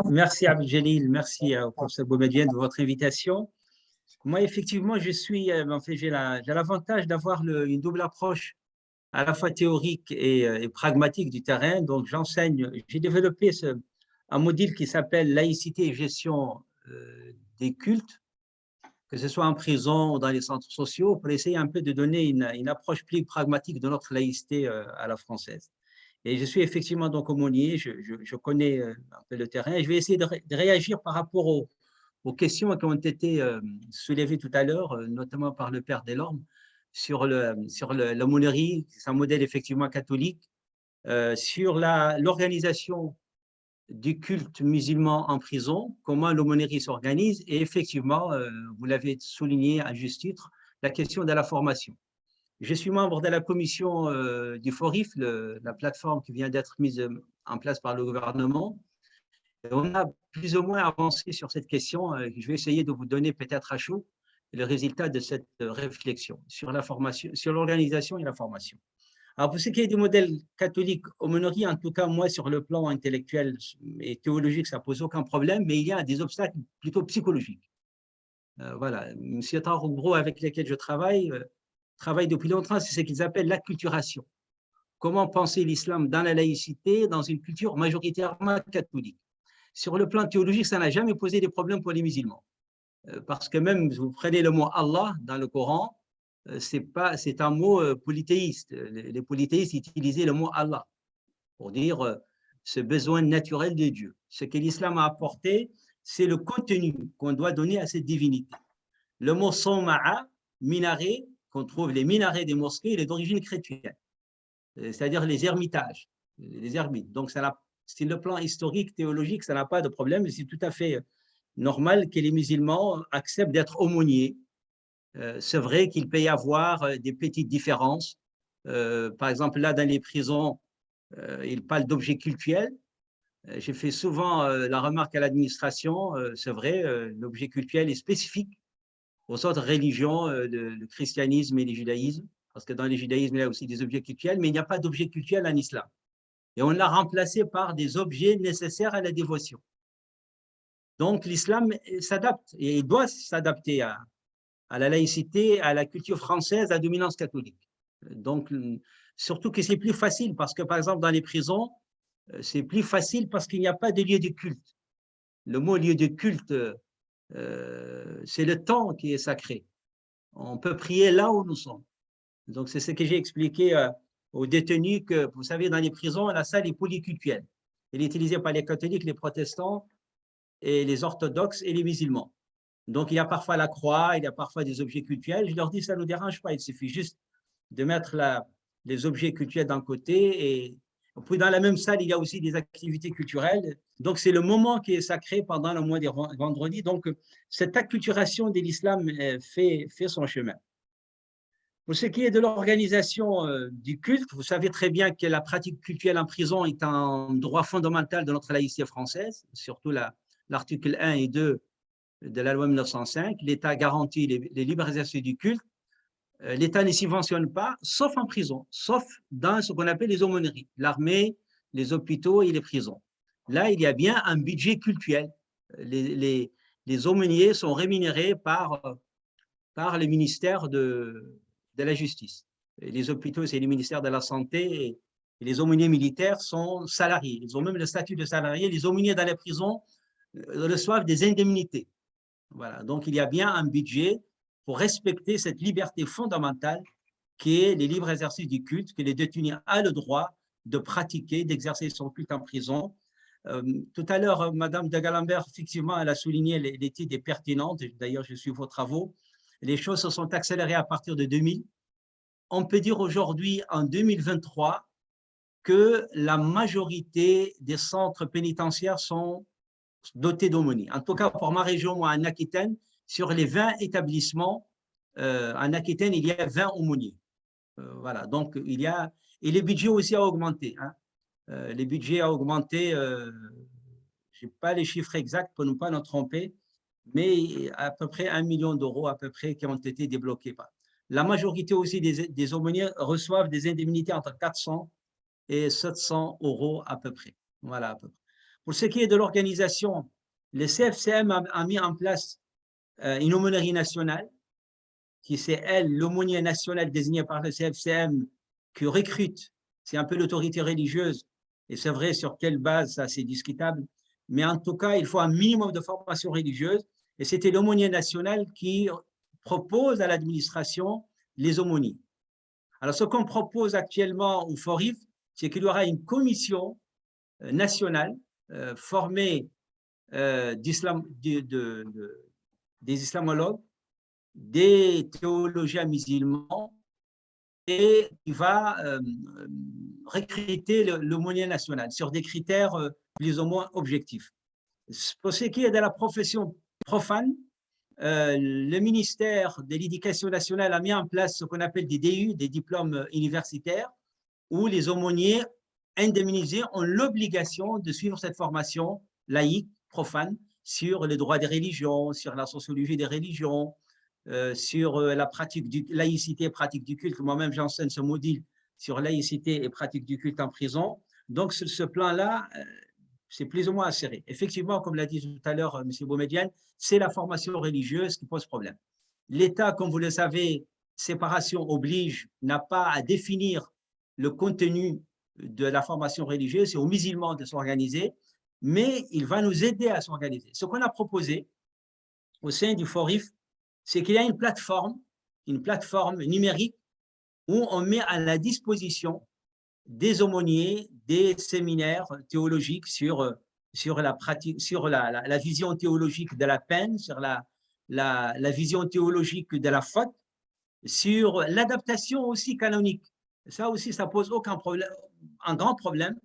Merci Abdeljalil, merci au professeur Boumediene de votre invitation. Moi, effectivement, j'ai l'avantage d'avoir une double approche à la fois théorique et pragmatique du terrain. Donc, j'ai développé un module qui s'appelle laïcité et gestion des cultes, que ce soit en prison ou dans les centres sociaux, pour essayer un peu de donner une approche plus pragmatique de notre laïcité à la française. Et je suis effectivement donc aumônier, je connais un peu le terrain, et je vais essayer de réagir par rapport aux questions qui ont été soulevées tout à l'heure, notamment par le père Delorme, sur l'aumônerie, c'est un modèle effectivement catholique, sur l'organisation du culte musulman en prison, comment l'aumônerie s'organise, et effectivement, vous l'avez souligné à juste titre, la question de la formation. Je suis membre de la commission du FORIF, la plateforme qui vient d'être mise en place par le gouvernement. On a plus ou moins avancé sur cette question. Je vais essayer de vous donner peut-être à chaud le résultat de cette réflexion sur la formation, sur l'organisation et la formation. Alors, pour ce qui est du modèle catholique aumônerie, en tout cas, moi, sur le plan intellectuel et théologique, ça ne pose aucun problème, mais il y a des obstacles plutôt psychologiques. Voilà, M. Tarogro, avec lesquels je travaille depuis longtemps, c'est ce qu'ils appellent l'acculturation. Comment penser l'islam dans la laïcité, dans une culture majoritairement catholique. Sur le plan théologique, ça n'a jamais posé des problèmes pour les musulmans. Parce que même, vous prenez le mot Allah dans le Coran, c'est un mot polythéiste. Les polythéistes utilisaient le mot Allah pour dire ce besoin naturel de Dieu. Ce que l'islam a apporté, c'est le contenu qu'on doit donner à cette divinité. Le mot Sawma'a, minaret, qu'on trouve les minarets des mosquées, il est d'origine chrétienne, c'est-à-dire les ermitages, les ermites. Donc, sur le plan historique, théologique, ça n'a pas de problème. C'est tout à fait normal que les musulmans acceptent d'être aumôniers. C'est vrai qu'il peut y avoir des petites différences. Par exemple, là, dans les prisons, ils parlent d'objets cultuels. J'ai fait souvent la remarque à l'administration, c'est vrai, l'objet cultuel est spécifique aux autres religions, le christianisme et le judaïsme, parce que dans le judaïsme, il y a aussi des objets cultuels, mais il n'y a pas d'objet cultuel en islam. Et on l'a remplacé par des objets nécessaires à la dévotion. Donc, l'islam s'adapte et doit s'adapter à la laïcité, à la culture française à dominance catholique. Donc, surtout que c'est plus facile, parce que, par exemple, dans les prisons, c'est plus facile parce qu'il n'y a pas de lieu de culte. Le mot lieu de culte, c'est le temps qui est sacré. On peut prier là où nous sommes. Donc, c'est ce que j'ai expliqué aux détenus que, vous savez, dans les prisons, la salle est polycultuelle. Elle est utilisée par les catholiques, les protestants, et les orthodoxes et les musulmans. Donc, il y a parfois la croix, il y a parfois des objets cultuels. Je leur dis, ça ne nous dérange pas, il suffit juste de mettre les objets cultuels d'un côté. Et puis, dans la même salle, il y a aussi des activités culturelles. Donc, c'est le moment qui est sacré pendant le mois des vendredis. Donc, cette acculturation de l'islam fait son chemin. Pour ce qui est de l'organisation du culte, vous savez très bien que la pratique cultuelle en prison est un droit fondamental de notre laïcité française, surtout l'article 1 et 2 de la loi 1905. L'État garantit les libres exercices du culte. L'État ne subventionne pas, sauf en prison, sauf dans ce qu'on appelle les aumôneries, l'armée, les hôpitaux et les prisons. Là, il y a bien un budget cultuel. Les aumôniers sont rémunérés par le ministère de la Justice. Et les hôpitaux, c'est le ministère de la Santé, et les aumôniers militaires sont salariés. Ils ont même le statut de salariés. Les aumôniers dans les prisons reçoivent des indemnités. Voilà. Donc, il y a bien un budget pour respecter cette liberté fondamentale qui est les libres exercices du culte, que les détenus ont le droit de pratiquer, d'exercer son culte en prison. Tout à l'heure, Mme de Galambert, effectivement, elle a souligné l'étude est pertinente. D'ailleurs, je suis vos travaux. Les choses se sont accélérées à partir de 2000. On peut dire aujourd'hui, en 2023, que la majorité des centres pénitentiaires sont dotés d'aumôniers. En tout cas, pour ma région, moi, en Aquitaine, sur les 20 établissements, en Aquitaine, il y a 20 aumôniers. Voilà, donc il y a… Et les budgets aussi ont augmenté. Hein. Les budgets ont augmenté, je n'ai pas les chiffres exacts pour ne pas nous tromper, mais à peu près 1 million d'euros à peu près qui ont été débloqués. La majorité aussi des aumôniers reçoivent des indemnités entre 400 et 700 euros à peu près. Voilà, à peu près. Pour ce qui est de l'organisation, le CFCM a mis en place une aumônerie nationale, qui c'est elle, l'aumônier national désigné par le CFCM, qui recrute, c'est un peu l'autorité religieuse, et c'est vrai sur quelle base, ça c'est discutable, mais en tout cas, il faut un minimum de formation religieuse, et c'était l'aumônier national qui propose à l'administration les aumôniers. Alors, ce qu'on propose actuellement au FORIF, c'est qu'il y aura une commission nationale formée des islamologues, des théologiens musulmans, et qui va recruter l'aumônier national sur des critères plus ou moins objectifs. Pour ce qui est de la profession profane, le ministère de l'Éducation nationale a mis en place ce qu'on appelle des DU, des diplômes universitaires, où les aumôniers indemnisés ont l'obligation de suivre cette formation laïque, profane, sur les droits des religions, sur la sociologie des religions, sur la pratique du laïcité, pratique du culte. Moi-même, j'enseigne ce module sur laïcité et pratique du culte en prison. Donc, ce plan-là, c'est plus ou moins acéré. Effectivement, comme l'a dit tout à l'heure M. Boumedienne, c'est la formation religieuse qui pose problème. L'État, comme vous le savez, séparation oblige, n'a pas à définir le contenu de la formation religieuse, c'est aux musulmans de s'organiser, mais il va nous aider à s'organiser. Ce qu'on a proposé au sein du FORIF, c'est qu'il y a une plateforme numérique où on met à la disposition des aumôniers, des séminaires théologiques sur la pratique, sur la vision théologique de la peine, sur la vision théologique de la faute, sur l'adaptation aussi canonique. Ça aussi, ça pose aucun problème, un grand problème,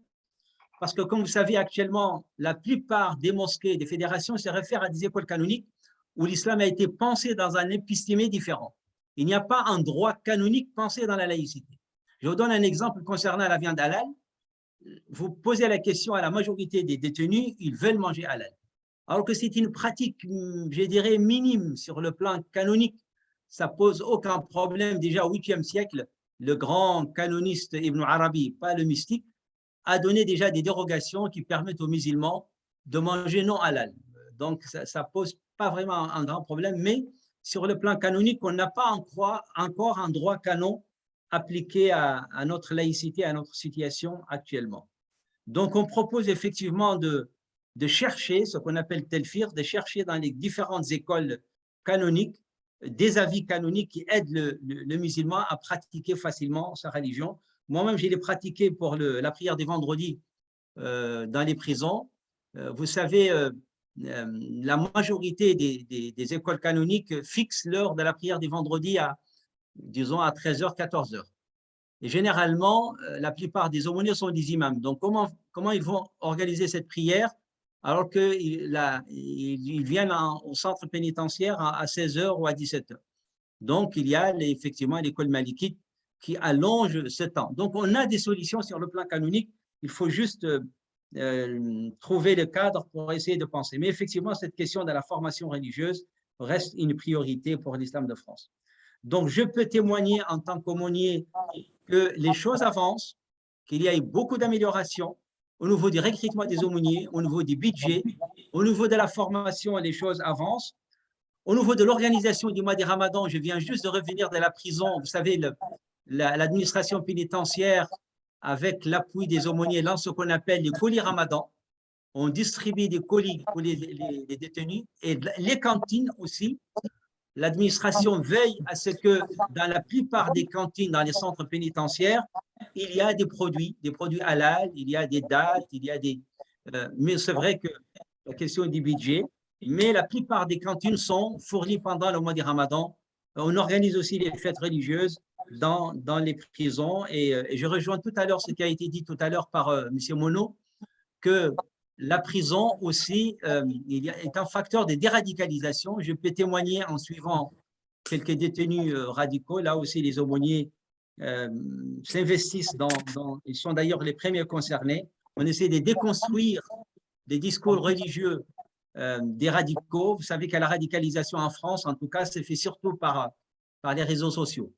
parce que comme vous savez actuellement, la plupart des mosquées, des fédérations se réfèrent à des écoles canoniques où l'islam a été pensé dans un épistémé différent. Il n'y a pas un droit canonique pensé dans la laïcité. Je vous donne un exemple concernant la viande halal. Vous posez la question à la majorité des détenus, ils veulent manger halal. Alors que c'est une pratique, je dirais, minime sur le plan canonique. Ça pose aucun problème. Déjà au 8e siècle, le grand canoniste Ibn Arabi, pas le mystique, a donné déjà des dérogations qui permettent aux musulmans de manger non halal. Donc, ça pose pas vraiment un grand problème, mais sur le plan canonique, on n'a pas encore un droit canon appliqué à notre laïcité, à notre situation actuellement. Donc, on propose effectivement de chercher ce qu'on appelle telfir, de chercher dans les différentes écoles canoniques des avis canoniques qui aident le musulman à pratiquer facilement sa religion. Moi-même, j'ai pratiqué pour la prière des vendredis dans les prisons. Vous savez, la majorité des écoles canoniques fixent l'heure de la prière des vendredis disons, à 13h, 14h. Et généralement, la plupart des aumôniers sont des imams. Donc, comment ils vont organiser cette prière alors qu'ils viennent au centre pénitentiaire à 16h ou à 17h? Donc, il y a effectivement l'école malikite qui allonge ce temps. Donc, on a des solutions sur le plan canonique. Il faut juste trouver le cadre pour essayer de penser. Mais effectivement, cette question de la formation religieuse reste une priorité pour l'islam de France. Donc, je peux témoigner en tant qu'aumônier que les choses avancent, qu'il y a eu beaucoup d'améliorations au niveau du recrutement des aumôniers, au niveau du budget, au niveau de la formation, les choses avancent. Au niveau de l'organisation du mois des Ramadans, je viens juste de revenir de la prison. Vous savez, l'administration pénitentiaire, avec l'appui des aumôniers, lance ce qu'on appelle les colis Ramadan. On distribue des colis pour les détenus et les cantines aussi. L'administration veille à ce que dans la plupart des cantines, dans les centres pénitentiaires, il y a des produits halal, il y a des dates, il y a des… mais c'est vrai que la question du budget, mais la plupart des cantines sont fournies pendant le mois du Ramadan. On organise aussi les fêtes religieuses dans les prisons et je rejoins tout à l'heure ce qui a été dit tout à l'heure par M. Monod, que la prison aussi est un facteur de déradicalisation. Je peux témoigner en suivant quelques détenus radicaux. Là aussi, les aumôniers s'investissent ils sont d'ailleurs les premiers concernés. On essaie de déconstruire des discours religieux des radicaux. Vous savez que la radicalisation en France, en tout cas, se fait surtout par les réseaux sociaux.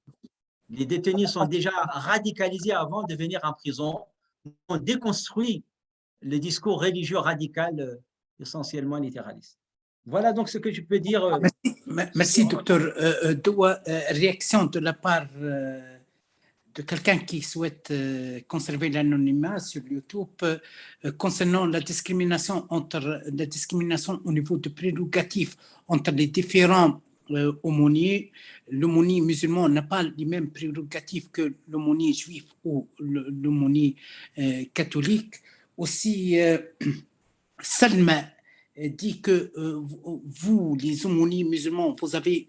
Les détenus sont déjà radicalisés avant de venir en prison. On déconstruit le discours religieux radical, essentiellement littéraliste. Voilà donc ce que je peux dire. Merci, docteur Doua. Réaction de la part de quelqu'un qui souhaite conserver l'anonymat sur YouTube concernant la discrimination au niveau de prérogatives entre les différents aumôniers. L'aumônier musulman n'a pas les mêmes prérogatives que l'aumônier juif ou l'aumônier catholique. Aussi, Salma dit que vous, les aumôniers musulmans, vous avez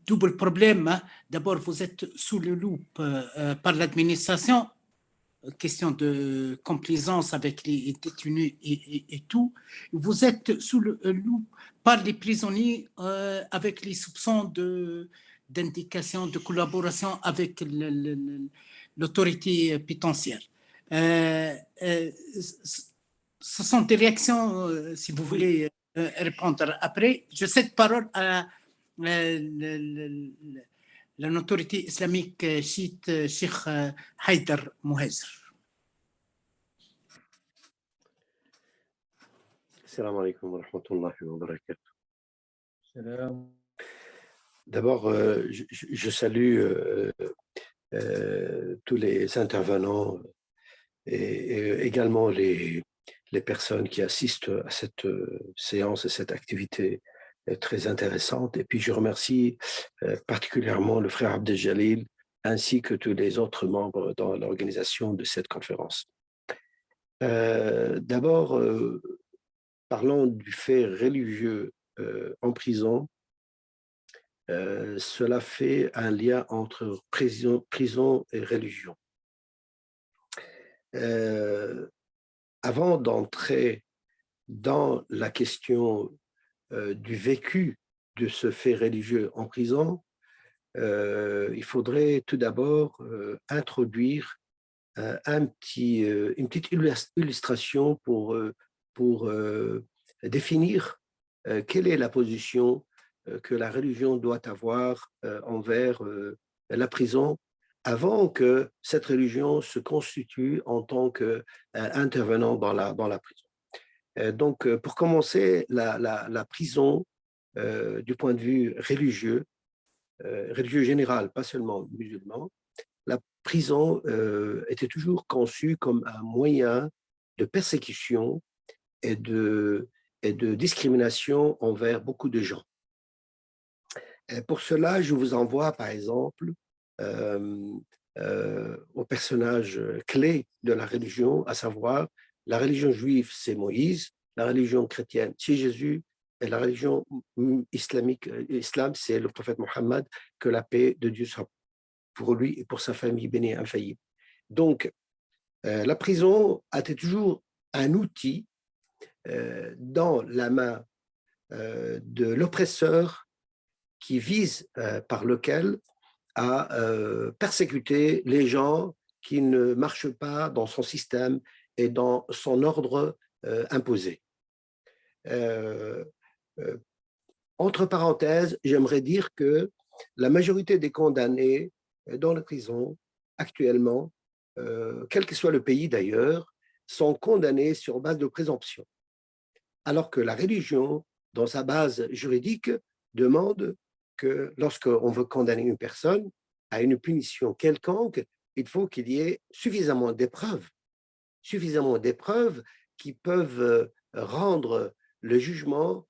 double problème. Hein. D'abord, vous êtes sous le loupe par l'administration, question de complaisance avec les détenus et tout. Vous êtes sous le loupe par les prisonniers avec les soupçons d'indication, de collaboration avec l'autorité pénitentiaire. Ce sont des réactions, si vous voulez répondre après. Je cède parole à l'autorité islamique chiite Cheikh Haïdar Mohazer. Assalamu alaikum wa rahmatullahi wa barakatuh. D'abord, je salue tous les intervenants et également les personnes qui assistent à cette séance et cette activité très intéressante. Et puis, je remercie particulièrement le frère Abdel Jalil ainsi que tous les autres membres dans l'organisation de cette conférence. D'abord, parlant du fait religieux en prison, cela fait un lien entre prison et religion. Avant d'entrer dans la question du vécu de ce fait religieux en prison, il faudrait tout d'abord introduire une petite illustration pour définir quelle est la position que la religion doit avoir envers la prison avant que cette religion se constitue en tant qu'intervenant dans la prison. Donc, pour commencer, la prison, du point de vue religieux général, pas seulement musulman, la prison était toujours conçue comme un moyen de persécution et de discrimination envers beaucoup de gens. Et pour cela, je vous envoie par exemple au personnage clé de la religion, à savoir la religion juive, c'est Moïse, la religion chrétienne, c'est Jésus, et la religion islamique, l'islam, c'est le prophète Mohammed, que la paix de Dieu soit pour lui et pour sa famille bénie et infaillible. Donc, la prison a été toujours un outil dans la main de l'oppresseur qui vise par lequel à persécuter les gens qui ne marchent pas dans son système et dans son ordre imposé. Entre parenthèses, j'aimerais dire que la majorité des condamnés dans les prisons actuellement, quel que soit le pays d'ailleurs, sont condamnés sur base de présomption. Alors que la religion, dans sa base juridique, demande que lorsqu'on veut condamner une personne à une punition quelconque, il faut qu'il y ait suffisamment d'épreuves qui peuvent rendre le jugement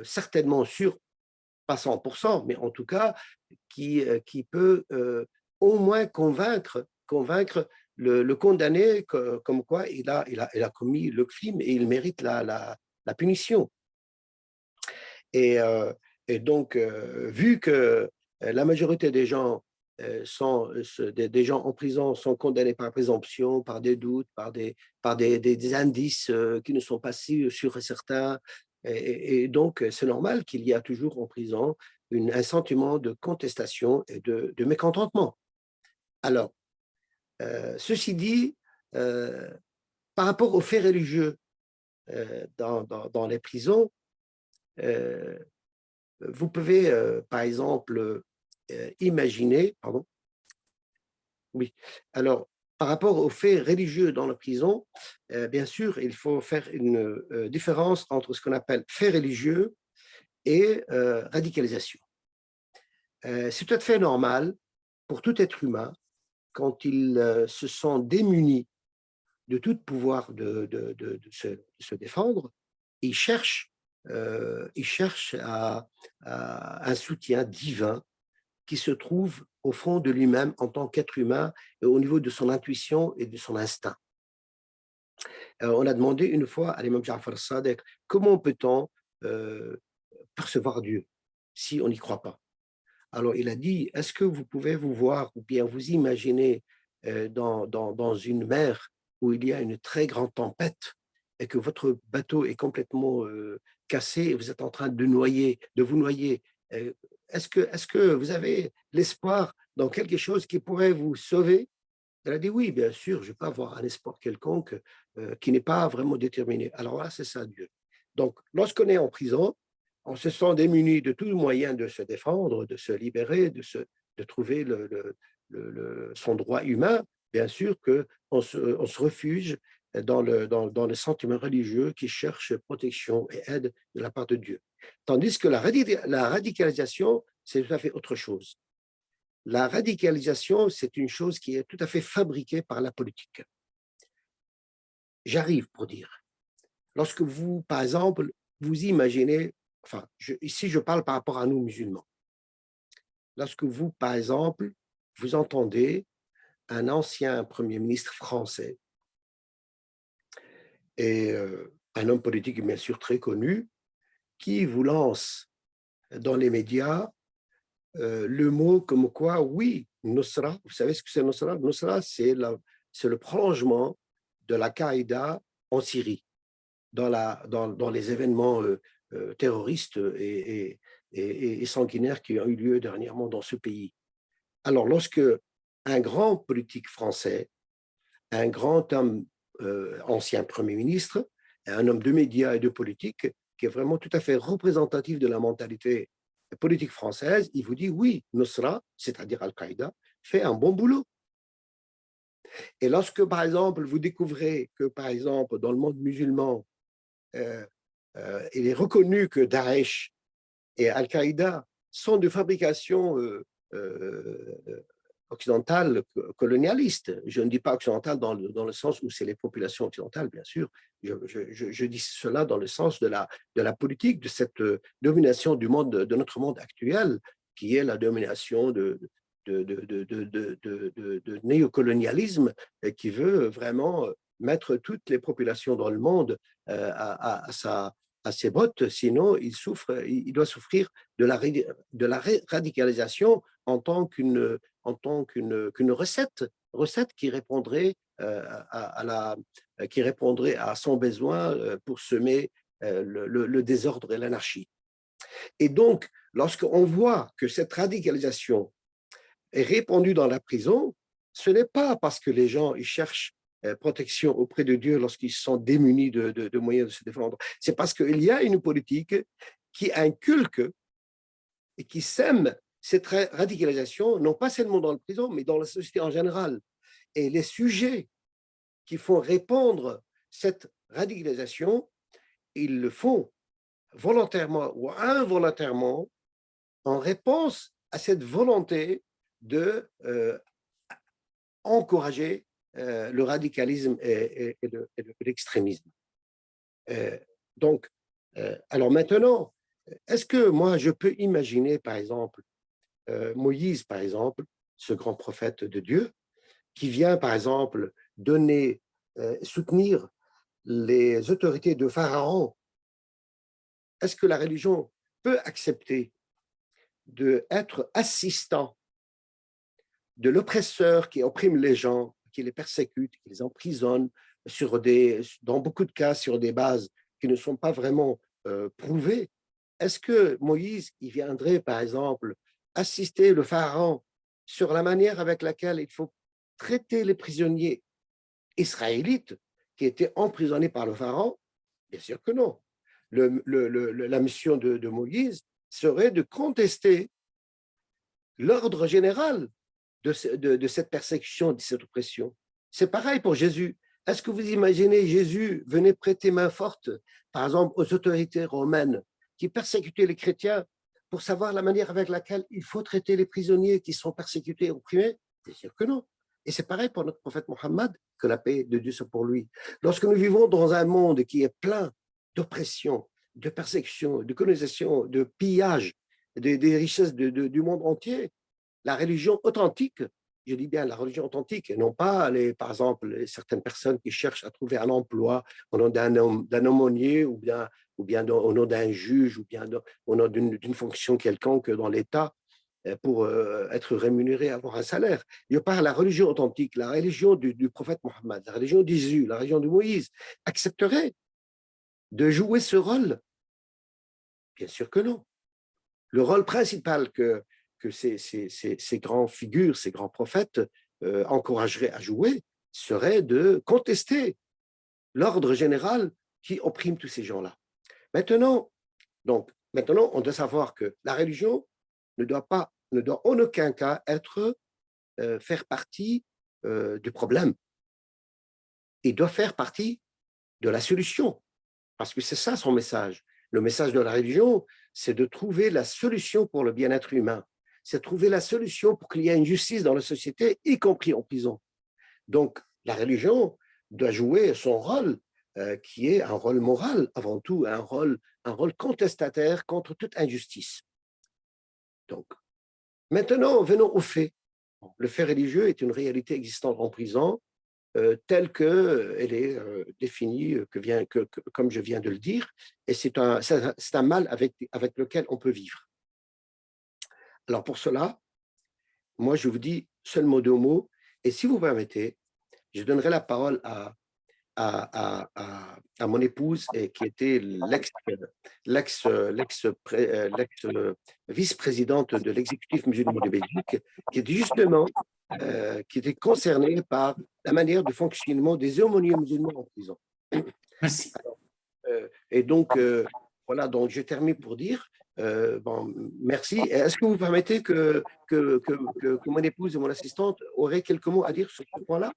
certainement sûr, pas 100%, mais en tout cas qui peut au moins convaincre le condamné comme quoi il a commis le crime et il mérite la punition. Et donc, vu que la majorité des gens des gens en prison sont condamnés par présomption, par des doutes, par des indices qui ne sont pas si sûrs et certains, et donc c'est normal qu'il y a toujours en prison un sentiment de contestation et de mécontentement. Alors, ceci dit, par rapport aux faits religieux dans les prisons, vous pouvez, par exemple, imaginer, alors, par rapport aux faits religieux dans la prison, bien sûr, il faut faire une différence entre ce qu'on appelle faits religieux et radicalisation. C'est tout à fait normal pour tout être humain, quand ils se sont démunis de tout pouvoir de se défendre, ils cherchent à un soutien divin qui se trouve au fond de lui-même en tant qu'être humain et au niveau de son intuition et de son instinct. On a demandé une fois à l'imam Ja'far al-Sadiq, comment peut-on percevoir Dieu si on n'y croit pas? Alors il a dit, est-ce que vous pouvez vous voir ou bien vous imaginer dans une mer où il y a une très grande tempête et que votre bateau est complètement cassé et vous êtes en train de vous noyer, est-ce que vous avez l'espoir dans quelque chose qui pourrait vous sauver? Elle a dit oui, bien sûr, je peux avoir un espoir quelconque qui n'est pas vraiment déterminé. Alors là, c'est ça Dieu. Donc, lorsqu'on est en prison, on se sent démuni de tout moyen de se défendre, de se libérer, de de trouver son droit humain, bien sûr qu'on se refuge dans le sentiment religieux qui cherche protection et aide de la part de Dieu. Tandis que la radicalisation, c'est tout à fait autre chose. La radicalisation, c'est une chose qui est tout à fait fabriquée par la politique. J'arrive pour dire. Lorsque vous, par exemple, vous imaginez, enfin, ici je parle par rapport à nous musulmans. Lorsque vous, par exemple, vous entendez un ancien Premier ministre français et un homme politique bien sûr très connu qui vous lance dans les médias le mot comme quoi, oui, Nusra, vous savez ce que c'est Nusra? Nusra, c'est le prolongement de la Qaïda en Syrie, dans les événements terroristes et sanguinaires qui ont eu lieu dernièrement dans ce pays. Alors, lorsque un grand politique français, un grand homme, ancien Premier ministre, un homme de médias et de politique, qui est vraiment tout à fait représentatif de la mentalité politique française, il vous dit oui, Nusra, c'est-à-dire Al-Qaïda, fait un bon boulot. Et lorsque, par exemple, vous découvrez que, par exemple, dans le monde musulman, il est reconnu que Daesh et Al-Qaïda sont de fabrication occidentale, colonialiste. Je ne dis pas occidentale dans le sens où c'est les populations occidentales, bien sûr. Je dis cela dans le sens de la politique, de cette domination du monde, de notre monde actuel, qui est la domination de néocolonialisme qui veut vraiment mettre toutes les populations dans le monde à ses bottes, sinon il doit souffrir de la radicalisation en tant qu'une recette qui répondrait à son besoin pour semer le désordre et l'anarchie. Et donc, lorsqu'on voit que cette radicalisation est répandue dans la prison, ce n'est pas parce que les gens ils cherchent protection auprès de Dieu lorsqu'ils sont démunis de moyens de se défendre. C'est parce qu'il y a une politique qui inculque et qui sème cette radicalisation, non pas seulement dans la prison, mais dans la société en général. Et les sujets qui font répandre cette radicalisation, ils le font volontairement ou involontairement en réponse à cette volonté de encourager le radicalisme et l'extrémisme. Donc, alors maintenant, est-ce que moi je peux imaginer, par exemple, Moïse, par exemple, ce grand prophète de Dieu, qui vient, par exemple, soutenir les autorités de Pharaon? Est-ce que la religion peut accepter d'être assistant de l'oppresseur qui opprime les gens, qui les persécute, qui les emprisonne, dans beaucoup de cas sur des bases qui ne sont pas vraiment prouvées? Est-ce que Moïse il viendrait, par exemple, assister le pharaon sur la manière avec laquelle il faut traiter les prisonniers israélites qui étaient emprisonnés par le pharaon? Bien sûr que non. La mission de Moïse serait de contester l'ordre général de cette persécution, de cette oppression. C'est pareil pour Jésus. Est-ce que vous imaginez Jésus venait prêter main forte, par exemple, aux autorités romaines qui persécutaient les chrétiens pour savoir la manière avec laquelle il faut traiter les prisonniers qui sont persécutés et opprimés? Bien sûr que non. Et c'est pareil pour notre prophète Mohammed, que la paix de Dieu soit pour lui. Lorsque nous vivons dans un monde qui est plein d'oppression, de persécution, de colonisation, de pillage des richesses du monde entier, la religion authentique, je dis bien la religion authentique, et non pas, par exemple, certaines personnes qui cherchent à trouver un emploi au nom d'un aumônier ou bien au nom d'un juge ou bien au nom d'une fonction quelconque dans l'État pour être rémunéré, avoir un salaire. Je parle de la religion authentique, la religion du prophète Mohammed, la religion de Jésus, la religion de Moïse, accepterait de jouer ce rôle? Bien sûr que non. Le rôle principal que ces grandes figures, ces grands prophètes encourageraient à jouer serait de contester l'ordre général qui opprime tous ces gens-là. Maintenant, on doit savoir que la religion ne doit pas ne doit en aucun cas faire partie du problème. Il doit faire partie de la solution, parce que c'est ça son message. Le message de la religion, c'est de trouver la solution pour le bien-être humain. C'est de trouver la solution pour qu'il y ait une justice dans la société, y compris en prison. Donc, la religion doit jouer son rôle, qui est un rôle moral, avant tout, un rôle contestataire contre toute injustice. Donc, maintenant, venons aux faits. Le fait religieux est une réalité existante en prison, telle qu'elle est définie, comme je viens de le dire, et c'est un mal avec lequel on peut vivre. Alors pour cela, moi je vous dis seulement 2 mots, et si vous permettez, je donnerai la parole à mon épouse, qui était l'ex-vice-présidente de l'exécutif musulman de Belgique, qui était justement concernée par la manière de fonctionnement des aumôniers musulmans en prison. Merci. Alors, et donc, voilà, donc je termine pour dire, merci. Est-ce que vous permettez que mon épouse et mon assistante auraient quelques mots à dire sur ce point-là?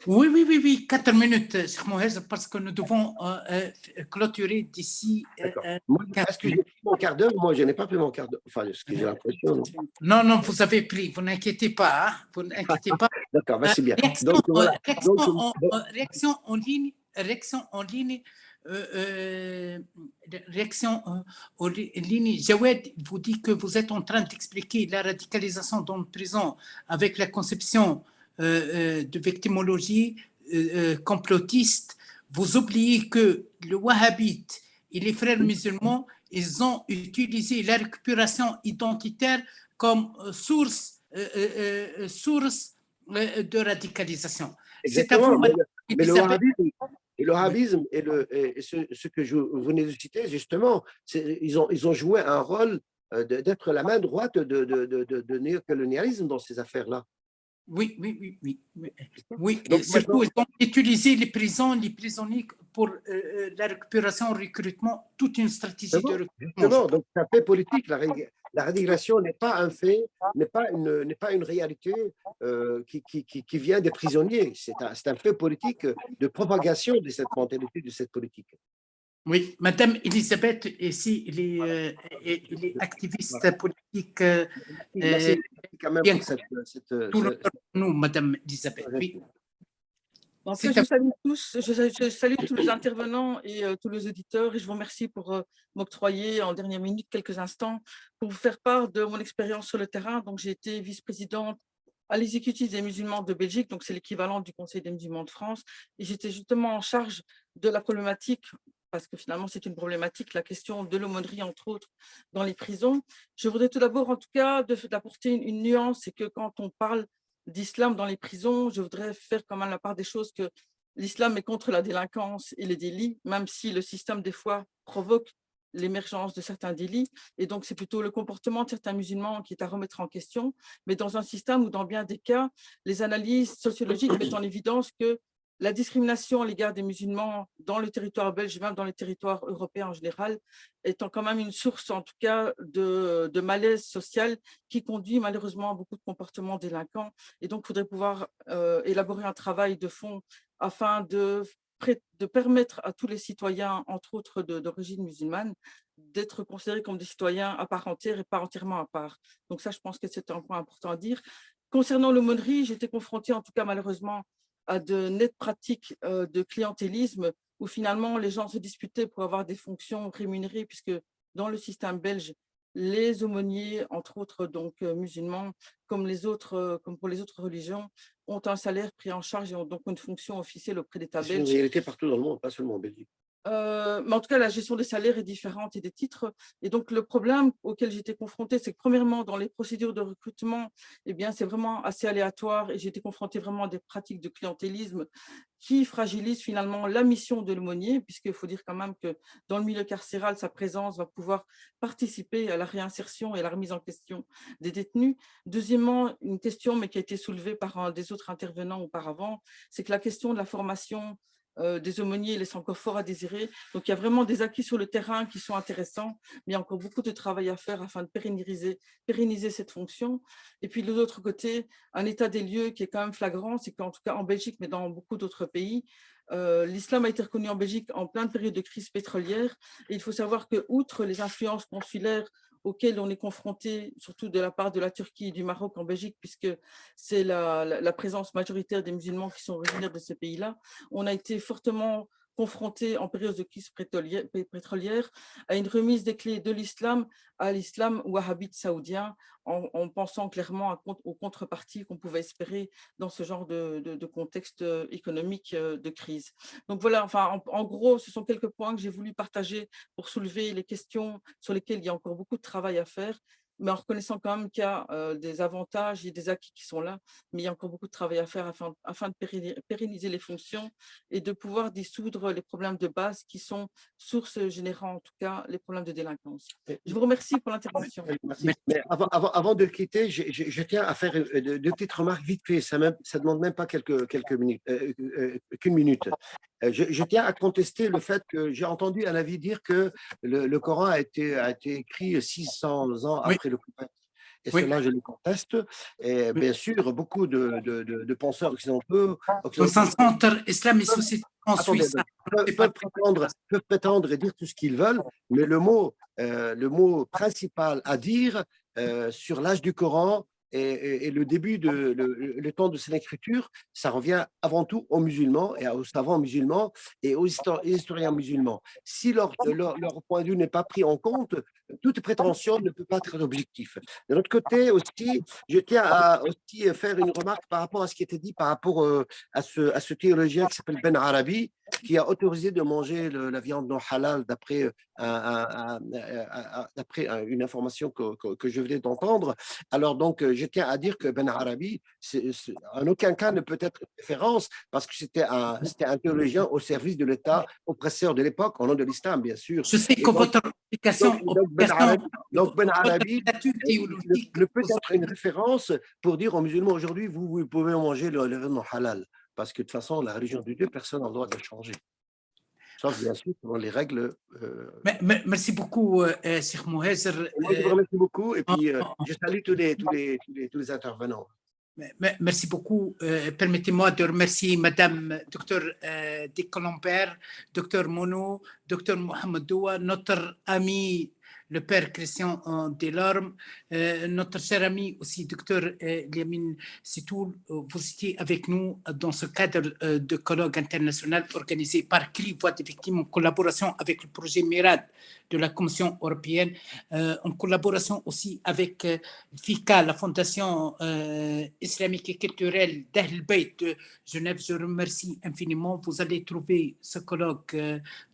Oui, 4 minutes, Cheikh Mohez, parce que nous devons clôturer d'ici. Est-ce que j'ai pris mon quart d'heure? Moi, je n'ai pas pris mon quart d'heure. Enfin, ce que j'ai l'impression. Non, vous avez pris, vous n'inquiétez pas. Vous n'inquiétez pas. D'accord, merci bien. Réaction en ligne. Jawed vous dit que vous êtes en train d'expliquer la radicalisation dans la prison avec la conception de victimologie complotiste. Vous oubliez que le wahhabite et les frères musulmans, ils ont utilisé la récupération identitaire comme source de radicalisation. Exactement, mais le wahhabisme et ce que vous venez de citer, justement, ils ont joué un rôle d'être la main droite de néocolonialisme dans ces affaires-là. Oui. Donc, surtout, ils ont utilisé les prisonniers pour la récupération, le recrutement, toute une stratégie de recrutement. Donc, c'est un fait politique. La radicalisation n'est pas un fait, n'est pas une réalité qui vient des prisonniers. C'est un fait politique de propagation de cette mentalité, de cette politique. Oui, Madame Elisabeth, ici, elle est activiste politique. Merci quand même pour nous, Madame Elisabeth. Oui. En fait, je salue tous, je salue tous les intervenants et tous les auditeurs, et je vous remercie pour m'octroyer en dernière minute quelques instants pour vous faire part de mon expérience sur le terrain. Donc, j'ai été vice-présidente à l'exécutif des musulmans de Belgique, donc c'est l'équivalent du Conseil des musulmans de France, et j'étais justement en charge de la problématique, parce que finalement c'est une problématique, la question de l'aumônerie entre autres dans les prisons. Je voudrais tout d'abord en tout cas d'apporter une nuance, c'est que quand on parle d'islam dans les prisons, je voudrais faire quand même la part des choses que l'islam est contre la délinquance et les délits, même si le système des fois provoque l'émergence de certains délits, et donc c'est plutôt le comportement de certains musulmans qui est à remettre en question, mais dans un système où dans bien des cas, les analyses sociologiques mettent en évidence que la discrimination à l'égard des musulmans dans le territoire belge et même dans les territoires européens en général étant quand même une source en tout cas de malaise social qui conduit malheureusement à beaucoup de comportements délinquants. Et donc il faudrait pouvoir élaborer un travail de fond afin de permettre à tous les citoyens, entre autres d'origine musulmane, d'être considérés comme des citoyens à part entière et pas entièrement à part. Donc ça, je pense que c'est un point important à dire. Concernant l'aumônerie, j'étais confrontée en tout cas malheureusement à de nettes pratiques de clientélisme où finalement les gens se disputaient pour avoir des fonctions rémunérées, puisque dans le système belge, les aumôniers, entre autres donc musulmans, comme pour les autres religions, ont un salaire pris en charge et ont donc une fonction officielle auprès d'État belge. C'est une réalité partout dans le monde, pas seulement en Belgique. Mais en tout cas, la gestion des salaires est différente et des titres. Et donc, le problème auquel j'étais confrontée, c'est que premièrement, dans les procédures de recrutement, eh bien, c'est vraiment assez aléatoire et j'ai été confrontée vraiment à des pratiques de clientélisme qui fragilisent finalement la mission de l'aumônier, puisqu'il faut dire quand même que dans le milieu carcéral, sa présence va pouvoir participer à la réinsertion et à la remise en question des détenus. Deuxièmement, une question, mais qui a été soulevée par un des autres intervenants auparavant, c'est que la question de la formation des aumôniers laisse encore fort à désirer. Donc, il y a vraiment des acquis sur le terrain qui sont intéressants, mais il y a encore beaucoup de travail à faire afin de pérenniser cette fonction. Et puis, de l'autre côté, un état des lieux qui est quand même flagrant, c'est qu'en tout cas en Belgique, mais dans beaucoup d'autres pays, l'islam a été reconnu en Belgique en pleine période de crise pétrolière. Et il faut savoir que, outre les influences consulaires auxquelles on est confronté, surtout de la part de la Turquie et du Maroc en Belgique, puisque c'est la présence majoritaire des musulmans qui sont originaires de ces pays-là, on a été fortement confronté en période de crise pétrolière à une remise des clés de l'islam à l'islam wahhabite saoudien, en pensant clairement aux contreparties qu'on pouvait espérer dans ce genre de contexte économique de crise. Donc voilà, enfin, en gros, ce sont quelques points que j'ai voulu partager pour soulever les questions sur lesquelles il y a encore beaucoup de travail à faire, mais en reconnaissant quand même qu'il y a des avantages et des acquis qui sont là, mais il y a encore beaucoup de travail à faire afin de pérenniser les fonctions et de pouvoir dissoudre les problèmes de base qui sont source générant en tout cas les problèmes de délinquance. Je vous remercie pour l'intervention. Merci. Mais avant de quitter, je tiens à faire deux petites remarques vite fait, ça ne demande même pas quelques minutes, qu'une minute. Je tiens à contester le fait que j'ai entendu un avis dire que le Coran a été écrit 600 ans après le prophète. Et cela, je le conteste. Et bien sûr, beaucoup de penseurs occidentaux Centre Islam et Société en Suisse. peuvent prétendre et dire tout ce qu'ils veulent, mais le mot principal à dire sur l'âge du Coran et le début le temps de son écriture, ça revient avant tout aux musulmans et aux savants musulmans et aux historiens musulmans. Si leur point de vue n'est pas pris en compte, toute prétention ne peut pas être objectif. De l'autre côté aussi, je tiens à aussi faire une remarque par rapport à ce qui était dit par rapport à ce théologien qui s'appelle Ben Arabi, qui a autorisé de manger la viande non halal d'après une information que je venais d'entendre. Alors donc, je tiens à dire que Ben Arabi, en aucun cas ne peut être une référence parce que c'était un théologien au service de l'État oppresseur de l'époque, au nom de l'islam, bien sûr. Je sais que votre application donc Ben Arabi ne peut être une référence pour dire aux musulmans aujourd'hui, vous pouvez manger le viande non halal. Parce que de toute façon, la religion de Dieu, personne n'a le droit de changer. Sauf bien sûr dans les règles. Merci beaucoup, Cheikh Mouhazer. Moi, je vous remercie beaucoup et puis je salue tous les intervenants. Merci beaucoup. Permettez-moi de remercier Madame Dr Descolombert, Dr Mono, Dr Mohamed Doua, notre ami le Père Christian Delorme, notre cher ami aussi, Dr Liamine Sitoul, vous étiez avec nous dans ce cadre de colloque international organisé par CRI Voix des Victimes en collaboration avec le projet MIRAD de la Commission européenne, en collaboration aussi avec FICA, la Fondation islamique et culturelle d'Ahl Bayt de Genève. Je remercie infiniment. Vous allez trouver ce colloque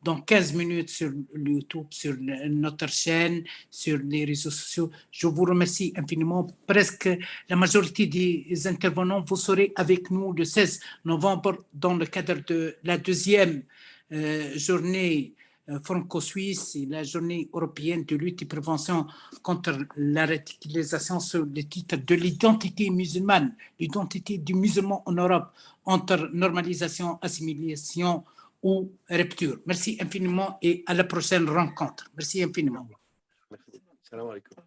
dans 15 minutes sur YouTube, sur notre chaîne, sur les réseaux sociaux. Je vous remercie infiniment. Presque la majorité des intervenants, vous serez avec nous le 16 novembre dans le cadre de la deuxième journée franco-suisse et la journée européenne de lutte et prévention contre la radicalisation sur le titre de l'identité musulmane, l'identité du musulman en Europe entre normalisation, assimilation ou rupture. Merci infiniment et à la prochaine rencontre. Merci infiniment. Merci. Salam alaikum.